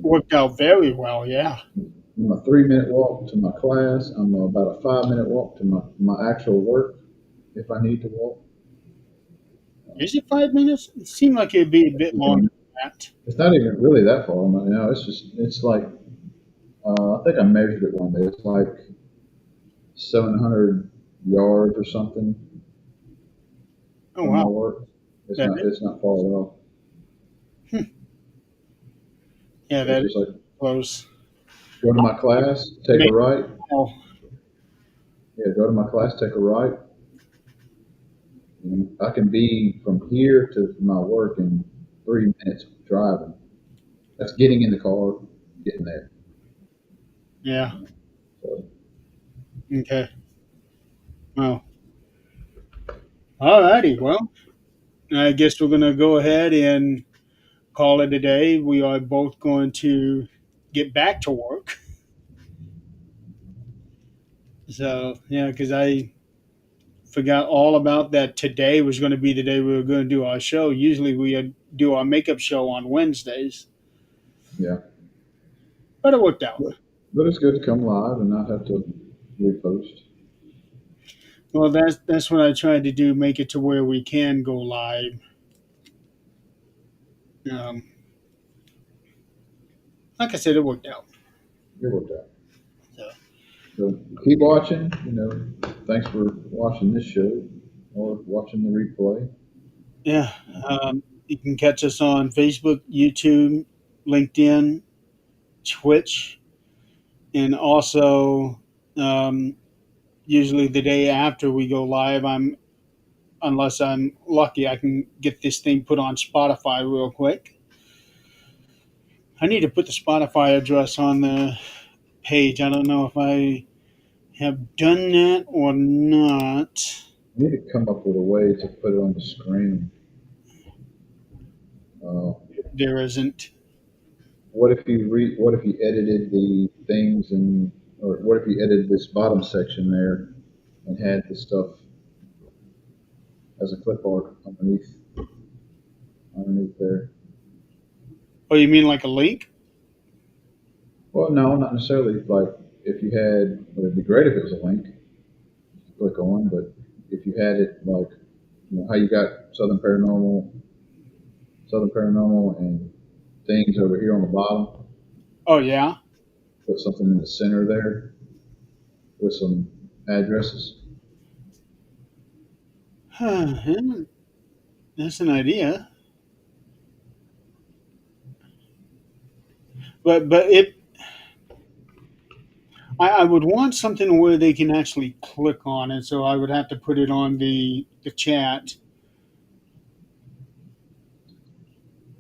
Worked out very well, yeah. I'm a 3 minute walk to my class. I'm about a 5 minute walk to my actual work if I need to walk. Is it 5 minutes? It seemed like it'd be a bit longer than that. It's not even really that far. It's like I think I measured it one day. It's like 700 yards or something Oh, from my wow. work. It's That not is, it's not far at all. yeah, So it's that is just like close. go to my class, take a Maybe, right. oh, Yeah, go to my class, take a right. I can be from here to my work in 3 minutes driving. That's getting in the car, getting there. yeah. So Okay. Well, all righty. Well, I guess we're going to go ahead and call it a day. We are both going to get back to work. So, yeah, because I forgot all about that. Today was going to be the day we were going to do our show. Usually we do our makeup show on Wednesdays, yeah, but it worked out. but it's good to come live and not have to repost. Well, that's what I tried to do, make it to where we can go live. Um, like I said, it worked out. It worked out. So, So keep watching. Thanks for watching this show or watching the replay. yeah, you can catch us on Facebook, YouTube, LinkedIn, Twitch, and also um, usually the day after we go live. Unless I'm lucky, I can get this thing put on Spotify real quick. I need to put the Spotify address on the page. I don't know if I have done that or not. I need to come up with a way to put it on the screen. Uh, There isn't. what if you edited the things and, or what if you edited this bottom section there and had the stuff as a clip art underneath there? Oh, you mean like a link? Well, no, not necessarily. Like if you had, well, it'd be great if it was a link to click on, but if you had it like, how you got Southern Paranormal, and things over here on the bottom, Oh, yeah. put something in the center there with some addresses. That's an idea. But I would want something where they can actually click on it, so I would have to put it on the chat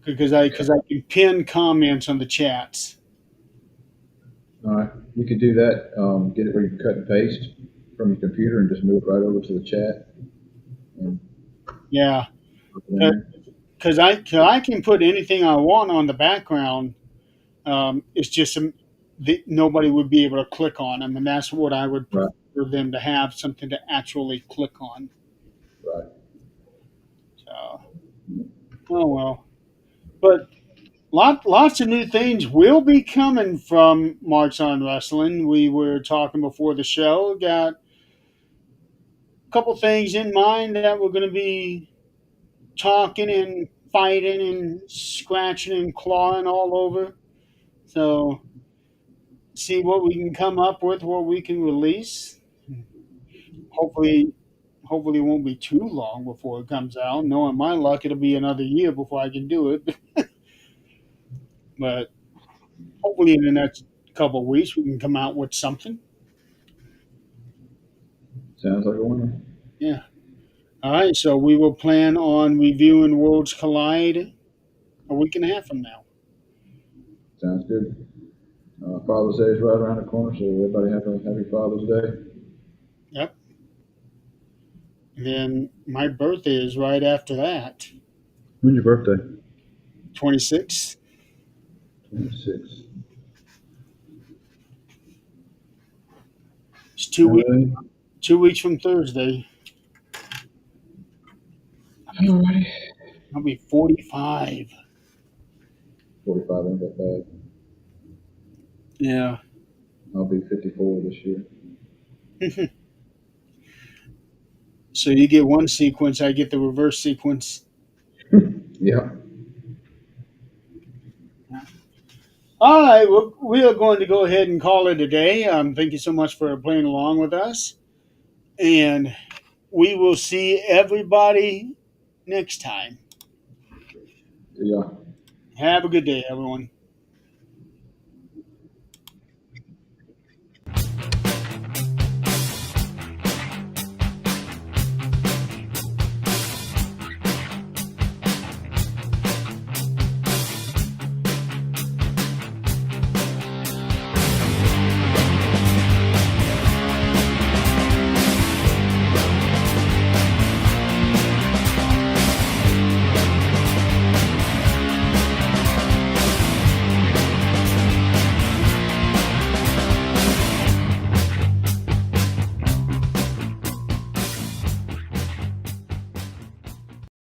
because I can pin comments on the chats. All right, you could do that. Get it where you can cut and paste from your computer and just move it right over to the chat and Yeah, put it in there. cause I can put anything I want on the background. It's just nobody would be able to click on them, and that's what I would Right, prefer them to have something to actually click on. right. So, oh well, but lots of new things will be coming from Marks on Wrestling. We were talking before the show. Got a couple things in mind that we're going to be talking and fighting and scratching and clawing all over. So see what we can come up with, what we can release. Hopefully, hopefully it won't be too long before it comes out. Knowing my luck, it'll be another year before I can do it. But hopefully, in the next couple of weeks, we can come out with something. Sounds like a winner. Yeah. All right. So we will plan on reviewing Worlds Collide a week and a half from now. Sounds good. Father's Day is right around the corner, so everybody have a happy Father's Day. Yep. And then my birthday is right after that, When's your birthday? 26. 26. It's All right. 2 weeks from Thursday. All right. I'll be 45. 45 ain't that bad. Yeah. I'll be 54 this year. So you get one sequence, I get the reverse sequence. Yeah. All right, well, we are going to go ahead and call it a day. Thank you so much for playing along with us. And we will see everybody next time. Yeah. Have a good day, everyone.